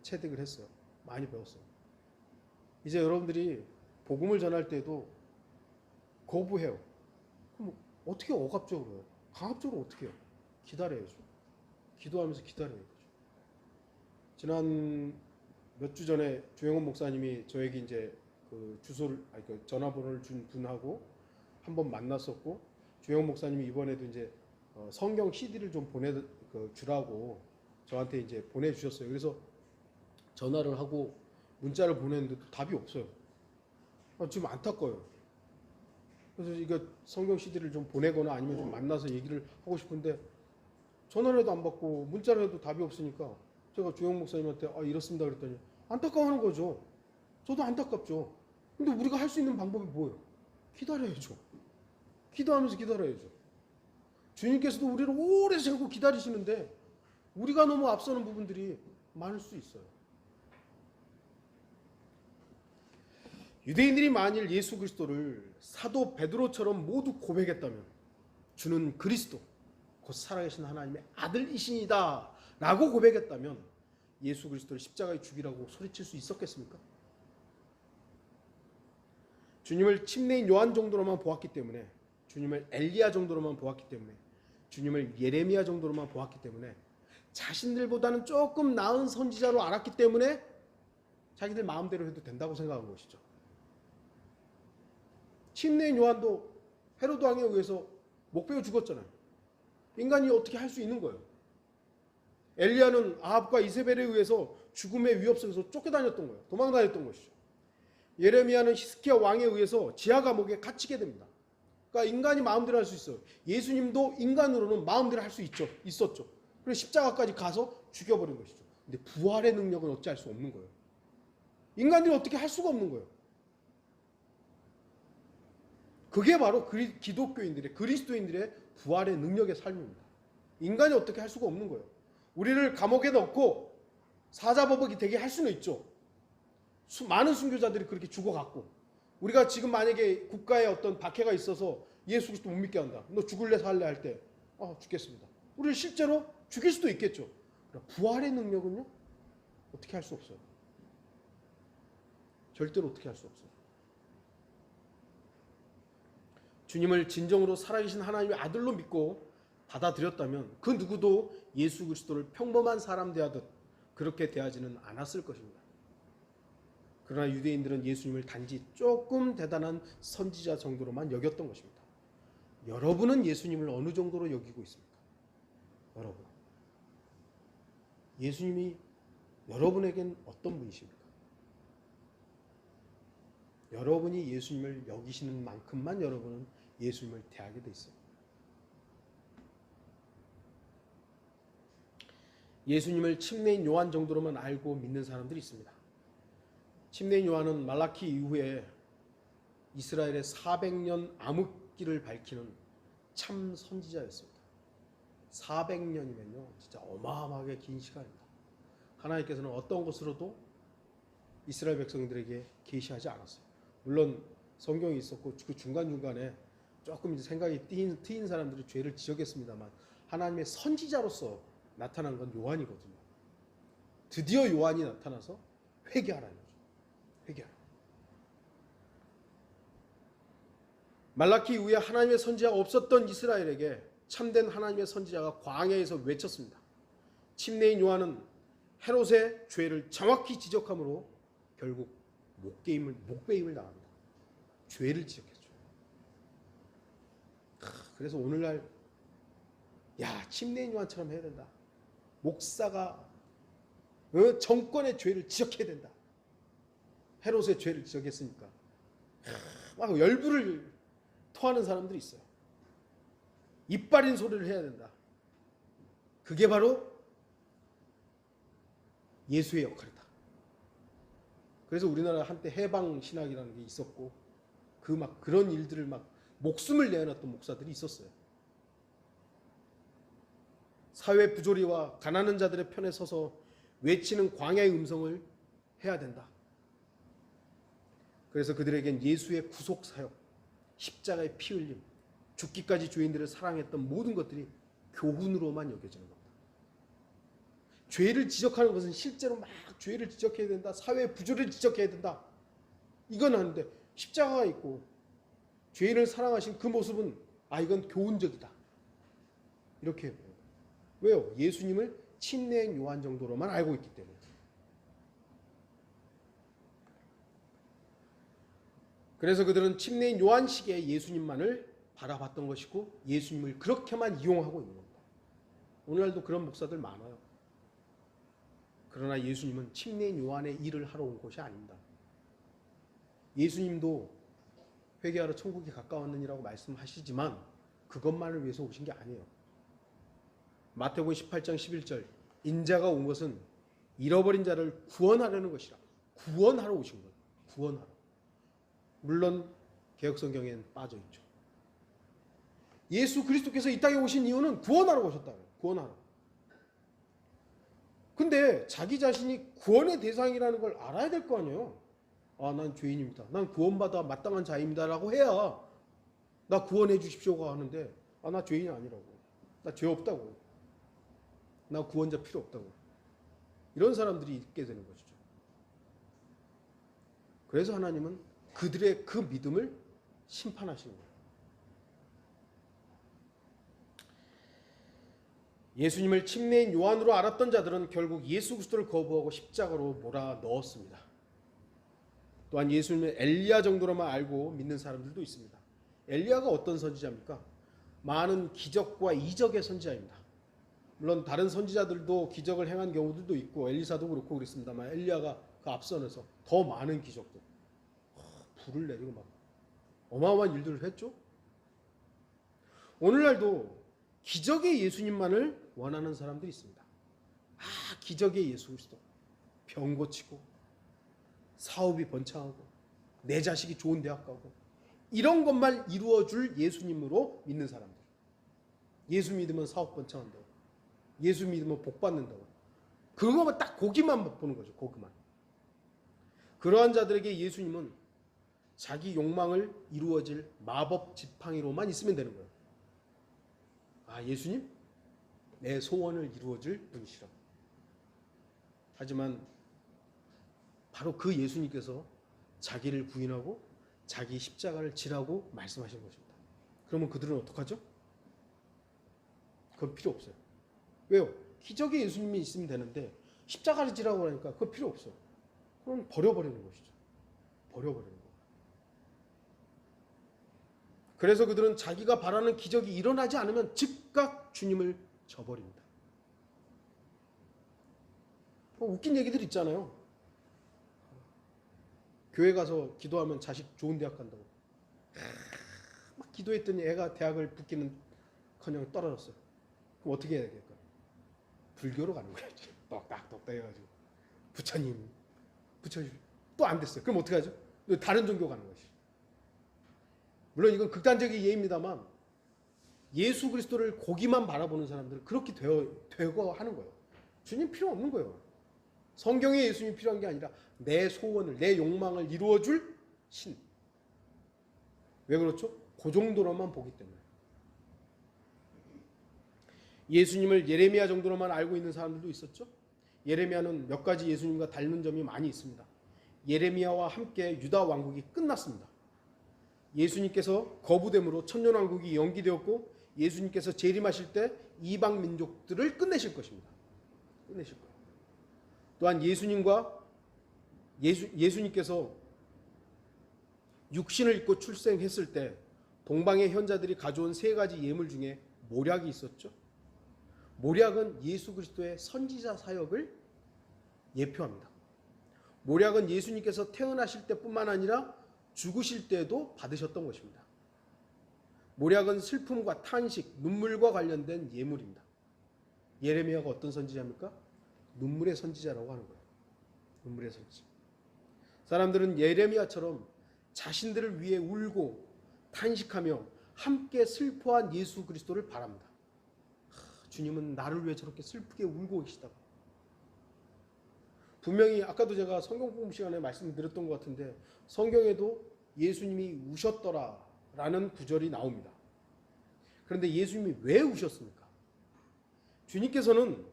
체득을 했어요. 많이 배웠어요. 이제 여러분들이 복음을 전할 때도 거부해요. 그럼 어떻게 억압적으로 해요? 강압적으로 어떻게 해요? 기다려야죠. 기도하면서 기다려야죠. 지난 몇 주 전에 조영원 목사님이 저에게 이제 그 주소를, 그 전화번호를 준 분하고 한번 만났었고, 조영원 목사님이 이번에도 이제 성경 CD를 좀 주라고 저한테 이제 보내주셨어요. 그래서 전화를 하고 문자를 보냈는데도 답이 없어요. 지금 안타까워요. 그래서 이거 성경 CD를 좀 보내거나 아니면 좀 만나서 얘기를 하고 싶은데 전화를 해도 안 받고 문자를 해도 답이 없으니까 제가 조영 목사님한테 이렇습니다 그랬더니 안타까워하는 거죠. 저도 안타깝죠. 근데 우리가 할 수 있는 방법이 뭐예요? 기다려야죠. 기도하면서 기다려야죠. 주님께서도 우리를 오래 세고 기다리시는데 우리가 너무 앞서는 부분들이 많을 수 있어요. 유대인들이 만일 예수 그리스도를 사도 베드로처럼 모두 고백했다면 주는 그리스도 곧 살아계신 하나님의 아들이시니다 라고 고백했다면 예수 그리스도를 십자가에 죽이라고 소리칠 수 있었겠습니까? 주님을 침례인 요한 정도로만 보았기 때문에, 주님을 엘리야 정도로만 보았기 때문에, 주님을 예레미야 정도로만 보았기 때문에, 자신들보다는 조금 나은 선지자로 알았기 때문에 자기들 마음대로 해도 된다고 생각한 것이죠. 침례인 요한도 헤로드 왕에 의해서 목베어 죽었잖아요. 인간이 어떻게 할 수 있는 거예요. 엘리야는 아합과 이세벨에 의해서 죽음의 위협 속에서 쫓겨다녔던 거예요. 도망다녔던 것이죠. 예레미야는 히스기야 왕에 의해서 지하 감옥에 갇히게 됩니다. 그러니까 인간이 마음대로 할 수 있어요. 예수님도 인간으로는 마음대로 할 수 있었죠. 그래서 십자가까지 가서 죽여버린 것이죠. 근데 부활의 능력은 어찌할 수 없는 거예요. 인간들이 어떻게 할 수가 없는 거예요. 그게 바로 기독교인들의, 그리스도인들의 부활의 능력의 삶입니다. 인간이 어떻게 할 수가 없는 거예요. 우리를 감옥에 넣고 사자버벅이 되게 할 수는 있죠. 많은 순교자들이 그렇게 죽어갔고, 우리가 지금 만약에 국가에 어떤 박해가 있어서 예수 그리스도 못 믿게 한다. 너 죽을래 살래 할 때 죽겠습니다. 우리를 실제로 죽일 수도 있겠죠. 부활의 능력은요? 어떻게 할 수 없어요. 절대로 어떻게 할 수 없어요. 주님을 진정으로 살아계신 하나님의 아들로 믿고 받아들였다면 그 누구도 예수 그리스도를 평범한 사람 대하듯 그렇게 대하지는 않았을 것입니다. 그러나 유대인들은 예수님을 단지 조금 대단한 선지자 정도로만 여겼던 것입니다. 여러분은 예수님을 어느 정도로 여기고 있습니까? 여러분. 예수님이 여러분에겐 어떤 분이십니까? 여러분이 예수님을 여기시는 만큼만 여러분은 예수님을 대하게 돼 있어요. 예수님을 침례인 요한 정도로만 알고 믿는 사람들이 있습니다. 침례인 요한은 말라키 이후에 이스라엘의 400년 암흑기를 밝히는 참 선지자였습니다. 400년이면요 진짜 어마어마하게 긴 시간입니다. 하나님께서는 어떤 것으로도 이스라엘 백성들에게 계시하지 않았어요. 물론 성경이 있었고 그 중간중간에 조금 이제 생각이 트인 사람들이 죄를 지적했습니다만 하나님의 선지자로서 나타난 건 요한이거든요. 드디어 요한이 나타나서 회개하라는 거죠. 회개하라. 말라키 이후에 하나님의 선지자가 없었던 이스라엘에게 참된 하나님의 선지자가 광야에서 외쳤습니다. 침례인 요한은 헤롯의 죄를 정확히 지적함으로 결국 목배임을 당합니다. 죄를 지적했죠. 그래서 오늘날 침례인 요한처럼 해야 된다. 목사가 정권의 죄를 지적해야 된다. 헤롯의 죄를 지적했으니까 막 열불을 토하는 사람들이 있어요. 이빨인 소리를 해야 된다. 그게 바로 예수의 역할이다. 그래서 우리나라 한때 해방 신학이라는 게 있었고 그런 일들을 막 목숨을 내어놨던 목사들이 있었어요. 사회 부조리와 가난한 자들의 편에 서서 외치는 광야의 음성을 해야 된다. 그래서 그들에겐 예수의 구속 사역, 십자가의 피 흘림, 죽기까지 죄인들을 사랑했던 모든 것들이 교훈으로만 여겨지는 겁니다. 죄를 지적하는 것은 실제로 막 죄를 지적해야 된다. 사회 부조리를 지적해야 된다. 이건 아닌데 십자가가 있고 죄인을 사랑하신 그 모습은 이건 교훈적이다. 이렇게 해요. 왜요? 예수님을 침례인 요한 정도로만 알고 있기 때문에. 그래서 그들은 침례인 요한식의 예수님만을 바라봤던 것이고 예수님을 그렇게만 이용하고 있는 겁니다. 오늘날도 그런 목사들 많아요. 그러나 예수님은 침례인 요한의 일을 하러 온 것이 아닙니다. 예수님도 회개하러 천국이 가까웠느니라고 말씀하시지만 그것만을 위해서 오신 게 아니에요. 마태복음 18장 11절 인자가 온 것은 잃어버린 자를 구원하려는 것이라. 구원하러 오신 거예요. 구원하러. 물론 개혁성경에는 빠져있죠. 예수 그리스도께서 이 땅에 오신 이유는 구원하러 오셨다고요. 구원하러. 근데 자기 자신이 구원의 대상이라는 걸 알아야 될 거 아니에요. 난 죄인입니다. 난 구원받아 마땅한 자입니다. 라고 해야 나 구원해 주십시오가 하는데 나 죄인이 아니라고. 나 죄 없다고. 나 구원자 필요 없다고. 이런 사람들이 있게 되는 것이죠. 그래서 하나님은 그들의 그 믿음을 심판하시는 거예요. 예수님을 침례인 요한으로 알았던 자들은 결국 예수 그리스도를 거부하고 십자가로 몰아 넣었습니다. 또한 예수님을 엘리야 정도로만 알고 믿는 사람들도 있습니다. 엘리야가 어떤 선지자입니까? 많은 기적과 이적의 선지자입니다. 물론 다른 선지자들도 기적을 행한 경우들도 있고 엘리사도 그렇고 그랬습니다만 엘리야가 그 앞선에서 더 많은 기적들, 불을 내리고 막 어마어마한 일들을 했죠. 오늘날도 기적의 예수님만을 원하는 사람들이 있습니다. 기적의 예수 그리스도, 병 고치고 사업이 번창하고 내 자식이 좋은 대학 가고 이런 것만 이루어줄 예수님으로 믿는 사람들. 예수 믿으면 사업 번창한다고, 예수 믿으면 복 받는다고, 그거만 딱 고기만 보는 거죠. 고기만. 그러한 자들에게 예수님은 자기 욕망을 이루어질 마법 지팡이로만 있으면 되는 거예요. 예수님? 내 소원을 이루어줄 분이시라. 하지만 바로 그 예수님께서 자기를 부인하고 자기 십자가를 지라고 말씀하신 것입니다. 그러면 그들은 어떡하죠? 그건 필요 없어요. 왜요? 기적의 예수님이 있으면 되는데 십자가를 지라고 하니까 그거 필요 없어요. 그럼 버려버리는 것이죠. 버려버리는 거예요. 그래서 그들은 자기가 바라는 기적이 일어나지 않으면 즉각 주님을 저버립니다. 웃긴 얘기들 있잖아요. 교회 가서 기도하면 자식 좋은 대학 간다고. 막 기도했더니 애가 대학을 붙기는커녕 떨어졌어요. 그럼 어떻게 해야 될까요? 불교로 가는 거예요. 똑딱 해가지고 부처님 또 안 됐어요. 그럼 어떻게 하죠? 다른 종교 가는 것이. 물론 이건 극단적인 예입니다만 예수 그리스도를 고기만 바라보는 사람들은 그렇게 되고 하는 거예요. 주님 필요 없는 거예요. 성경에 예수님이 필요한 게 아니라 내 소원을, 내 욕망을 이루어줄 신. 왜 그렇죠? 그 정도로만 보기 때문에. 예수님을 예레미야 정도로만 알고 있는 사람들도 있었죠. 예레미야는 몇 가지 예수님과 닮은 점이 많이 있습니다. 예레미야와 함께 유다 왕국이 끝났습니다. 예수님께서 거부됨으로 천년왕국이 연기되었고 예수님께서 재림하실 때 이방 민족들을 끝내실 것입니다. 끝내실 거예요. 또한 예수님께서 육신을 입고 출생했을 때 동방의 현자들이 가져온 세 가지 예물 중에 모략이 있었죠. 모략은 예수 그리스도의 선지자 사역을 예표합니다. 모략은 예수님께서 태어나실 때뿐만 아니라 죽으실 때도 받으셨던 것입니다. 모략은 슬픔과 탄식, 눈물과 관련된 예물입니다. 예레미야가 어떤 선지자입니까? 눈물의 선지자라고 하는 거예요. 눈물의 선지자. 사람들은 예레미야처럼 자신들을 위해 울고 탄식하며 함께 슬퍼한 예수 그리스도를 바랍니다. 주님은 나를 위해 저렇게 슬프게 울고 계시다고. 분명히 아까도 제가 성경 공부 시간에 말씀드렸던 것 같은데 성경에도 예수님이 우셨더라라는 구절이 나옵니다. 그런데 예수님이 왜 우셨습니까? 주님께서는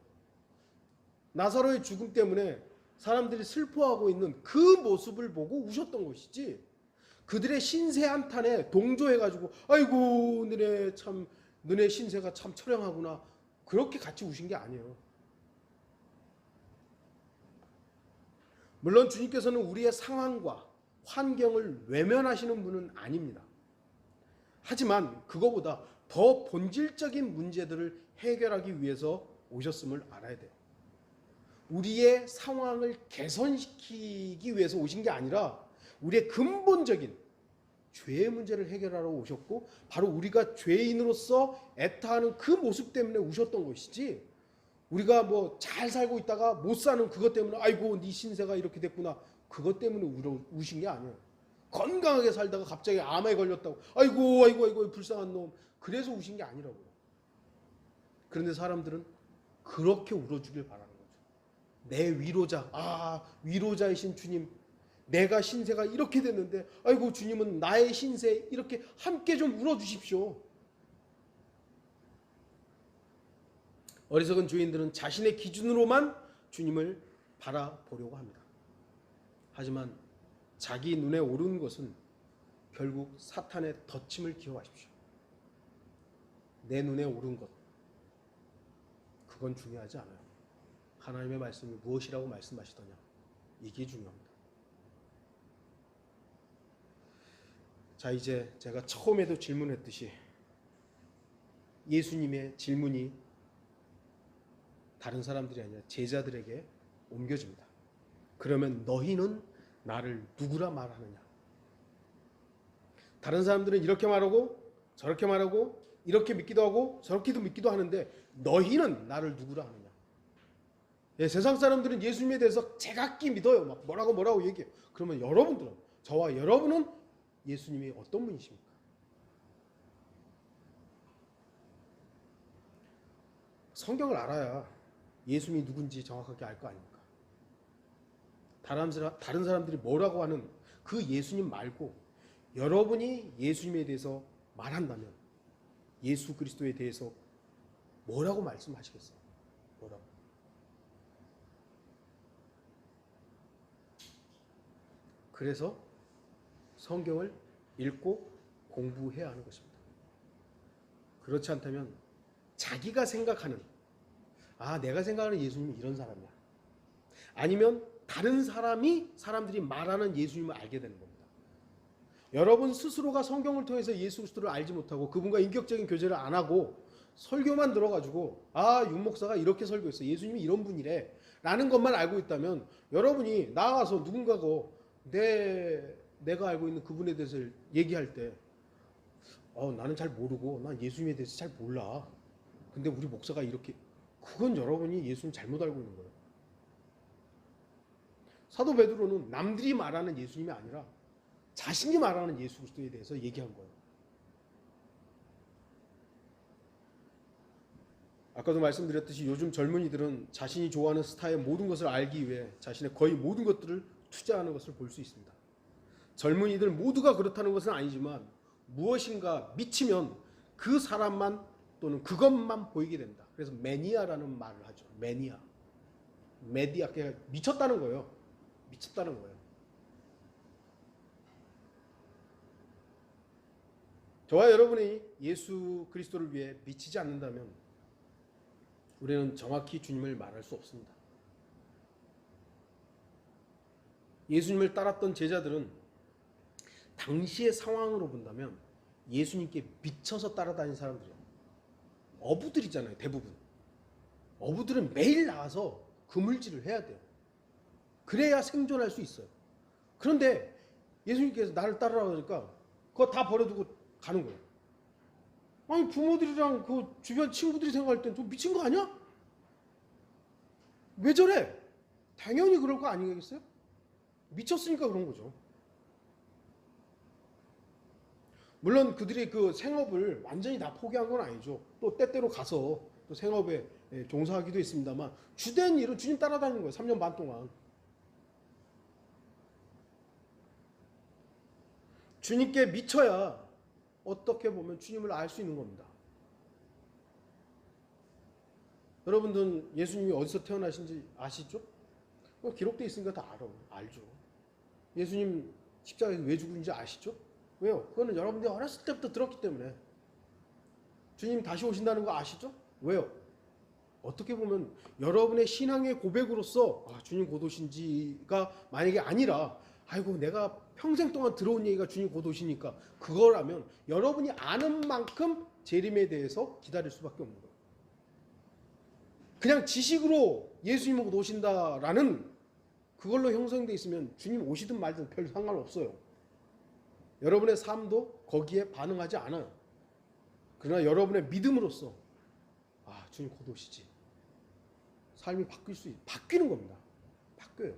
나사로의 죽음 때문에 사람들이 슬퍼하고 있는 그 모습을 보고 우셨던 것이지, 그들의 신세 한탄에 동조해가지고 아이고 너네 신세가 참 처량하구나 그렇게 같이 우신 게 아니에요. 물론 주님께서는 우리의 상황과 환경을 외면하시는 분은 아닙니다. 하지만 그거보다 더 본질적인 문제들을 해결하기 위해서 오셨음을 알아야 돼요. 우리의 상황을 개선시키기 위해서 오신 게 아니라 우리의 근본적인 죄의 문제를 해결하러 오셨고, 바로 우리가 죄인으로서 애타하는 그 모습 때문에 우셨던 것이지, 우리가 뭐 잘 살고 있다가 못 사는 그것 때문에 아이고 네 신세가 이렇게 됐구나 그것 때문에 우신 게 아니에요. 건강하게 살다가 갑자기 암에 걸렸다고 아이고 불쌍한 놈 그래서 우신 게 아니라고요. 그런데 사람들은 그렇게 울어주길 바라는 거죠. 내 위로자, 위로자이신 주님, 내가 신세가 이렇게 됐는데 아이고 주님은 나의 신세 이렇게 함께 좀 울어주십시오. 어리석은 죄인들은 자신의 기준으로만 주님을 바라보려고 합니다. 하지만 자기 눈에 오른 것은 결국 사탄의 덫임을 기억하십시오. 내 눈에 오른 것, 그건 중요하지 않아요. 하나님의 말씀이 무엇이라고 말씀하시더냐, 이게 중요합니다. 자, 이제 제가 처음에도 질문했듯이 예수님의 질문이 다른 사람들이 아니라 제자들에게 옮겨집니다. 그러면 너희는 나를 누구라 말하느냐? 다른 사람들은 이렇게 말하고 저렇게 말하고 이렇게 믿기도 하고 저렇게도 믿기도 하는데 너희는 나를 누구라 하느냐? 예, 세상 사람들은 예수님에 대해서 제각기 믿어요. 막 뭐라고 얘기해요. 그러면 여러분들은, 저와 여러분은 예수님이 어떤 분이십니까? 성경을 알아야 예수님이 누군지 정확하게 알 거 아닙니까? 다른 사람들이 뭐라고 하는 그 예수님 말고 여러분이 예수님에 대해서 말한다면 예수 그리스도에 대해서 뭐라고 말씀하시겠어요? 뭐라고? 그래서 성경을 읽고 공부해야 하는 것입니다. 그렇지 않다면 자기가 생각하는, 내가 생각하는 예수님은 이런 사람이야, 아니면 다른 사람들이 말하는 예수님을 알게 되는 겁니다. 여러분 스스로가 성경을 통해서 예수 그리스도를 알지 못하고 그분과 인격적인 교제를 안 하고 설교만 들어가지고 윤 목사가 이렇게 설교했어, 예수님이 이런 분이래 라는 것만 알고 있다면, 여러분이 나가서 누군가가 내가 알고 있는 그분에 대해서 얘기할 때 나는 잘 모르고 난 예수님에 대해서 잘 몰라, 근데 우리 목사가 이렇게, 그건 여러분이 예수님 잘못 알고 있는 거예요. 사도 베드로는 남들이 말하는 예수님이 아니라 자신이 말하는 예수 그리스도에 대해서 얘기한 거예요. 아까도 말씀드렸듯이 요즘 젊은이들은 자신이 좋아하는 스타의 모든 것을 알기 위해 자신의 거의 모든 것들을 투자하는 것을 볼 수 있습니다. 젊은이들 모두가 그렇다는 것은 아니지만 무엇인가 미치면 그 사람만 또는 그것만 보이게 된다. 그래서 매니아라는 말을 하죠. 매니아. 미쳤다는 거예요. 미쳤다는 거예요. 저와 여러분이 예수 그리스도를 위해 미치지 않는다면 우리는 정확히 주님을 말할 수 없습니다. 예수님을 따랐던 제자들은 당시의 상황으로 본다면 예수님께 미쳐서 따라다닌 사람들이에요. 어부들이잖아요, 대부분. 어부들은 매일 나와서 그물질을 해야 돼요. 그래야 생존할 수 있어요. 그런데 예수님께서 나를 따르라 그러니까 그거 다 버려두고 가는 거예요. 아니, 부모들이랑 그 주변 친구들이 생각할 땐 좀 미친 거 아니야? 왜 저래? 당연히 그럴 거 아니겠어요? 미쳤으니까 그런 거죠. 물론 그들이 그 생업을 완전히 다 포기한 건 아니죠. 또 때때로 가서 또 생업에 종사하기도 했습니다만 주된 일은 주님 따라다니는 거예요. 3년 반 동안. 주님께 미쳐야 어떻게 보면 주님을 알 수 있는 겁니다. 여러분들은 예수님이 어디서 태어나신지 아시죠? 기록되어 있으니까 다 알죠. 예수님 십자가에서 왜 죽은지 아시죠? 왜요? 그거는 여러분들이 어렸을 때부터 들었기 때문에. 주님 다시 오신다는 거 아시죠? 왜요? 어떻게 보면 여러분의 신앙의 고백으로서 주님 곧 오신지가 만약에 아니라 아이고 내가 평생 동안 들어온 얘기가 주님 곧 오시니까 그거라면 여러분이 아는 만큼 재림에 대해서 기다릴 수밖에 없는 거예요. 그냥 지식으로 예수님은 곧 오신다라는 그걸로 형성되어 있으면 주님 오시든 말든 별 상관없어요. 여러분의 삶도 거기에 반응하지 않아요. 그러나 여러분의 믿음으로써 주님 곧 오시지. 삶이 바뀌는 겁니다. 바뀌어요.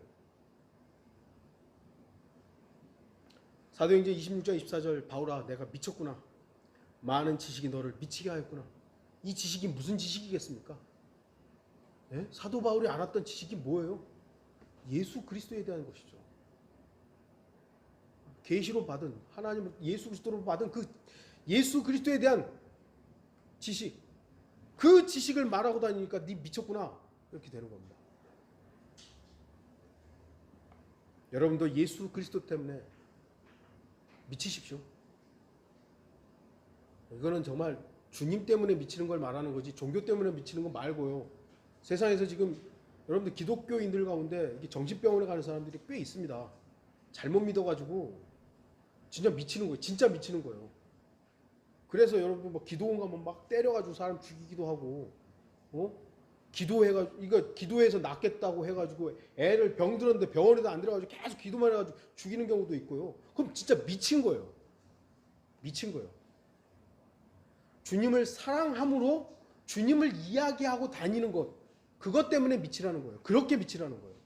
사도행전 26장 24절 바울아 내가 미쳤구나. 많은 지식이 너를 미치게 하였구나. 이 지식이 무슨 지식이겠습니까? 네? 사도 바울이 알았던 지식이 뭐예요? 예수 그리스도에 대한 것이죠. 계시로 받은 하나님 예수 그리스도로 받은 그 예수 그리스도에 대한 지식, 그 지식을 말하고 다니니까 네 미쳤구나 이렇게 되는 겁니다. 여러분도 예수 그리스도 때문에 미치십시오. 이거는 정말 주님 때문에 미치는 걸 말하는 거지 종교 때문에 미치는 거 말고요. 세상에서 지금 여러분들 기독교인들 가운데 정신병원에 가는 사람들이 꽤 있습니다. 잘못 믿어가지고 진짜 미치는 거예요. 진짜 미치는 거예요. 그래서 여러분 뭐 기도원 가면 막 때려가지고 사람 죽이기도 하고, 이거 기도해서 낫겠다고 해가지고 애를 병들었는데 병원에도 안 들어가지고 계속 기도만 해가지고 죽이는 경우도 있고요. 그럼 진짜 미친 거예요. 미친 거예요. 주님을 사랑함으로 주님을 이야기하고 다니는 것, 그것 때문에 미치라는 거예요. 그렇게 미치라는 거예요.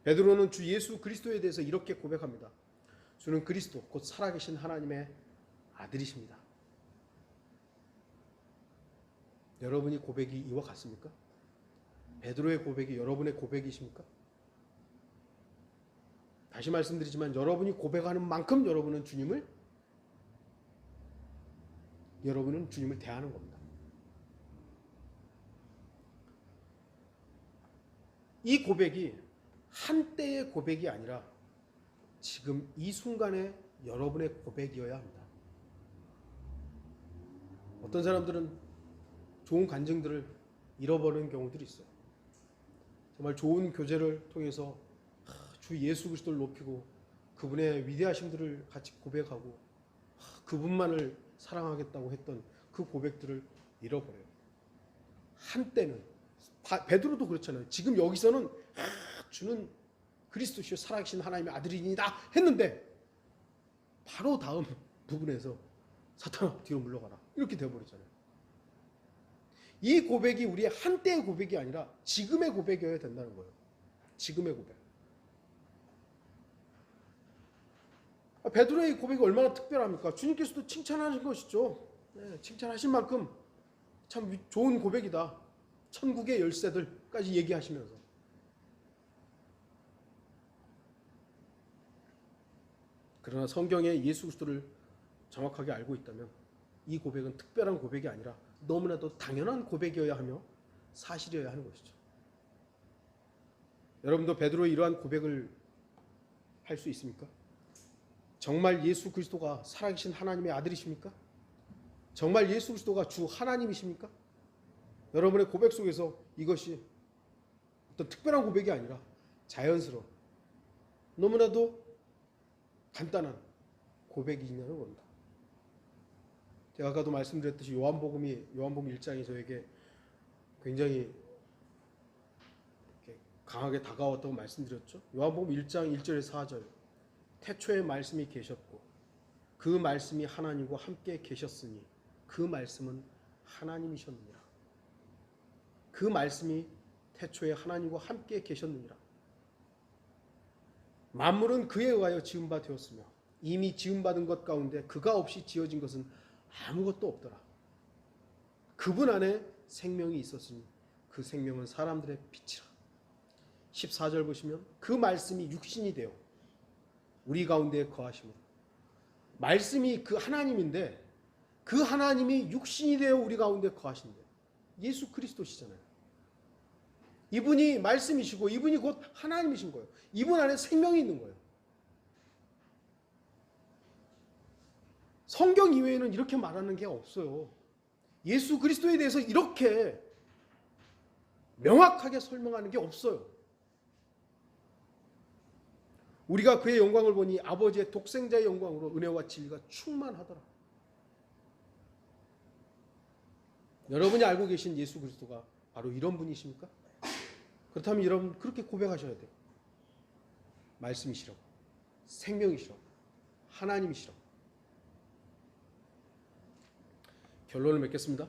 베드로는 주 예수 그리스도에 대해서 이렇게 고백합니다. 주는 그리스도 곧 살아계신 하나님의 아들이십니다. 여러분이 고백이 이와 같습니까? 베드로의 고백이 여러분의 고백이십니까? 다시 말씀드리지만 여러분이 고백하는 만큼 여러분은 주님을 대하는 겁니다. 이 고백이 한때의 고백이 아니라 지금 이 순간에 여러분의 고백이어야 합니다. 어떤 사람들은 좋은 간증들을 잃어버리는 경우들이 있어요. 정말 좋은 교제를 통해서 주 예수 그리스도를 높이고 그분의 위대하심들을 같이 고백하고 그분만을 사랑하겠다고 했던 그 고백들을 잃어버려요. 한때는 베드로도 그렇잖아요. 지금 여기서는 주는 그리스도시요 살아계신 하나님의 아들이니다 했는데 바로 다음 부분에서 사탄아 뒤로 물러가라 이렇게 되어버렸잖아요. 이 고백이 우리의 한때의 고백이 아니라 지금의 고백이어야 된다는 거예요. 지금의 고백. 베드로의 고백이 얼마나 특별합니까? 주님께서도 칭찬하신 것이죠. 네, 칭찬하신 만큼 참 좋은 고백이다. 천국의 열쇠들까지 얘기하시면서. 그러나 성경에 예수 그리스도를 정확하게 알고 있다면 이 고백은 특별한 고백이 아니라 너무나도 당연한 고백이어야 하며 사실이어야 하는 것이죠. 여러분도 베드로의 이러한 고백을 할 수 있습니까? 정말 예수 그리스도가 살아계신 하나님의 아들이십니까? 정말 예수 그리스도가 주 하나님이십니까? 여러분의 고백 속에서 이것이 어떤 특별한 고백이 아니라 자연스러운, 너무나도 간단한 고백이냐는 겁니다. 제가 아까도 말씀드렸듯이 요한복음 1장이 저에게 굉장히 강하게 다가왔다고 말씀드렸죠. 요한복음 1장 1절에서 4절, 태초에 말씀이 계셨고 그 말씀이 하나님과 함께 계셨으니 그 말씀은 하나님이셨느니라. 그 말씀이 태초에 하나님과 함께 계셨느니라. 만물은 그에 의하여 지은 바 되었으며 이미 지음받은 것 가운데 그가 없이 지어진 것은 아무것도 없더라. 그분 안에 생명이 있었으니 그 생명은 사람들의 빛이라. 14절 보시면 그 말씀이 육신이 되어 우리 가운데 거하심으로, 말씀이 그 하나님인데 그 하나님이 육신이 되어 우리 가운데 거하신대. 예수 그리스도시잖아요. 이분이 말씀이시고 이분이 곧 하나님이신 거예요. 이분 안에 생명이 있는 거예요. 성경 이외에는 이렇게 말하는 게 없어요. 예수 그리스도에 대해서 이렇게 명확하게 설명하는 게 없어요. 우리가 그의 영광을 보니 아버지의 독생자의 영광으로 은혜와 진리가 충만하더라. 여러분이 알고 계신 예수 그리스도가 바로 이런 분이십니까? 그렇다면 여러분 그렇게 고백하셔야 돼요. 말씀이시라고, 생명이시라고, 하나님이시라고. 결론을 맺겠습니다.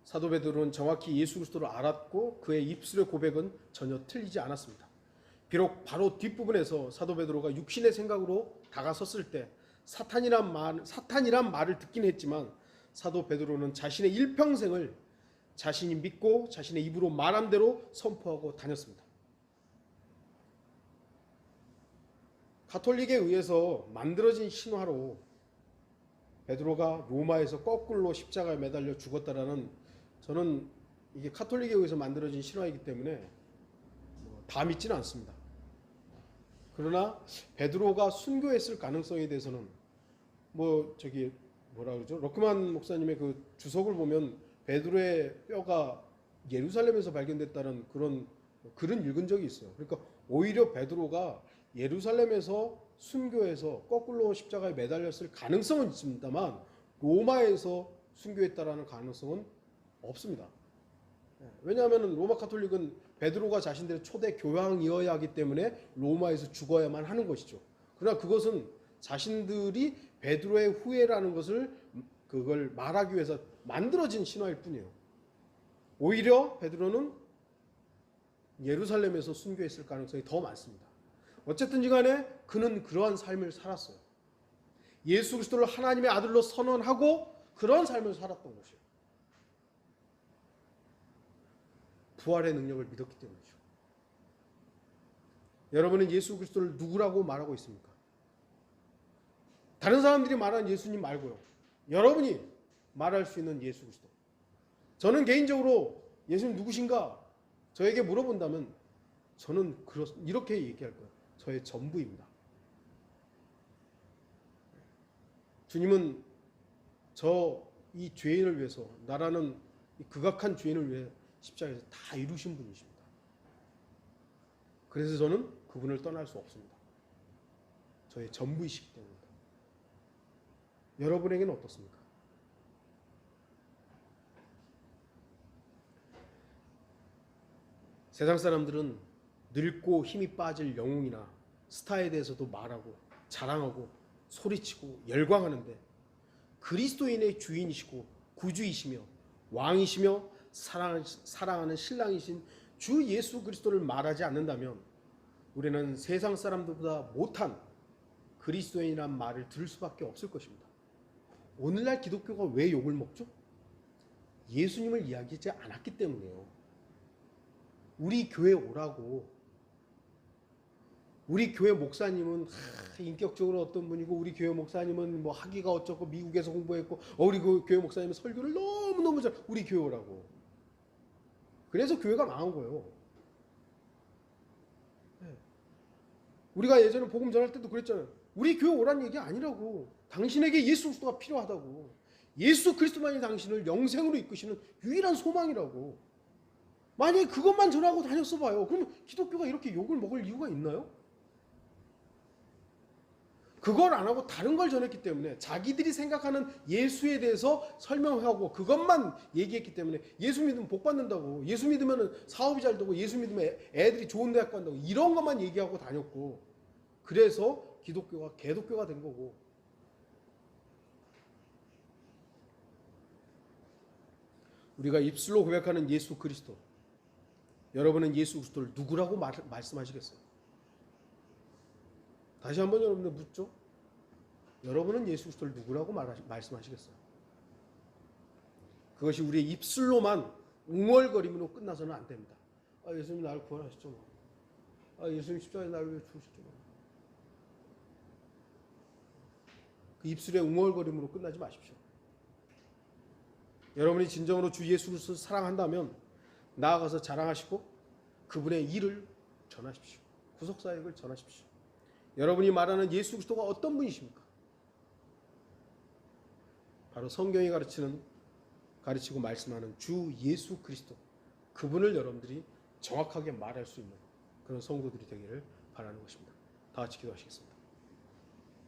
사도 베드로는 정확히 예수 그리스도를 알았고 그의 입술의 고백은 전혀 틀리지 않았습니다. 비록 바로 뒷부분에서 사도 베드로가 육신의 생각으로 다가섰을 때 사탄이란 말을 듣긴 했지만 사도 베드로는 자신의 일평생을 자신이 믿고 자신의 입으로 말한 대로 선포하고 다녔습니다. 가톨릭에 의해서 만들어진 신화로 베드로가 로마에서 거꾸로 십자가에 매달려 죽었다라는, 저는 이게 가톨릭에 의해서 만들어진 신화이기 때문에 다 믿지는 않습니다. 그러나 베드로가 순교했을 가능성에 대해서는 뭐라 그러죠? 럭크만 목사님의 그 주석을 보면 베드로의 뼈가 예루살렘에서 발견됐다는 그런 글은 읽은 적이 있어요. 그러니까 오히려 베드로가 예루살렘에서 순교해서 거꾸로 십자가에 매달렸을 가능성은 있습니다만 로마에서 순교했다라는 가능성은 없습니다. 왜냐하면 로마 가톨릭은 베드로가 자신들의 초대 교황이어야 하기 때문에 로마에서 죽어야만 하는 것이죠. 그러나 그것은 자신들이 베드로의 후예라는 것을 그걸 말하기 위해서 만들어진 신화일 뿐이에요. 오히려 베드로는 예루살렘에서 순교했을 가능성이 더 많습니다. 어쨌든지 간에 그는 그러한 삶을 살았어요. 예수 그리스도를 하나님의 아들로 선언하고 그런 삶을 살았던 것이에요. 부활의 능력을 믿었기 때문이죠. 여러분은 예수 그리스도를 누구라고 말하고 있습니까? 다른 사람들이 말하는 예수님 말고요. 여러분이 말할 수 있는 예수 그리스도. 저는 개인적으로 예수님 누구신가? 저에게 물어본다면 저는 이렇게 얘기할 거예요. 저의 전부입니다. 주님은 이 죄인을 위해서, 나라는 이 극악한 죄인을 위해 십자가에서 다 이루신 분이십니다. 그래서 저는 그분을 떠날 수 없습니다. 저의 전부이시기 때문입니다. 여러분에게는 어떻습니까? 세상 사람들은 늙고 힘이 빠질 영웅이나 스타에 대해서도 말하고 자랑하고 소리치고 열광하는데 그리스도인의 주인이시고 구주이시며 왕이시며 사랑하는 신랑이신 주 예수 그리스도를 말하지 않는다면 우리는 세상 사람들보다 못한 그리스도인이란 말을 들을 수밖에 없을 것입니다. 오늘날 기독교가 왜 욕을 먹죠? 예수님을 이야기하지 않았기 때문이에요. 우리 교회 오라고. 우리 교회 목사님은 인격적으로 어떤 분이고, 우리 교회 목사님은 뭐 학위가 어쩌고 미국에서 공부했고, 우리 교회 목사님은 설교를 너무너무 잘, 우리 교회 오라고. 그래서 교회가 망한 거예요. 우리가 예전에 복음 전할 때도 그랬잖아요. 우리 교회 오라는 얘기 아니라고. 당신에게 예수 그리스도가 필요하다고. 예수 그리스도만이 당신을 영생으로 이끄시는 유일한 소망이라고. 만약에 그것만 전하고 다녔어 봐요. 그럼 기독교가 이렇게 욕을 먹을 이유가 있나요? 그걸 안 하고 다른 걸 전했기 때문에, 자기들이 생각하는 예수에 대해서 설명하고 그것만 얘기했기 때문에, 예수 믿으면 복 받는다고, 예수 믿으면 사업이 잘 되고, 예수 믿으면 애들이 좋은 대학 간다고, 이런 것만 얘기하고 다녔고, 그래서 기독교가 개독교가 된 거고. 우리가 입술로 고백하는 예수 그리스도, 여러분은 예수 그리스도를 누구라고 말씀하시겠어요? 다시 한번 여러분들 묻죠. 여러분은 예수 그리스도를 누구라고 말씀하시겠어요? 그것이 우리의 입술로만 웅얼거림으로 끝나서는 안 됩니다. 아, 예수님 나를 구원하셨죠. 아, 예수님 십자가에 나를 위해 죽으셨죠. 그 입술의 웅얼거림으로 끝나지 마십시오. 여러분이 진정으로 주 예수 그리스도를 사랑한다면 나아가서 자랑하시고 그분의 일을 전하십시오. 구속사역을 전하십시오. 여러분이 말하는 예수 그리스도가 어떤 분이십니까? 바로 성경이 가르치고 말씀하는 주 예수 그리스도, 그분을 여러분들이 정확하게 말할 수 있는 그런 성도들이 되기를 바라는 것입니다. 다 같이 기도하시겠습니다.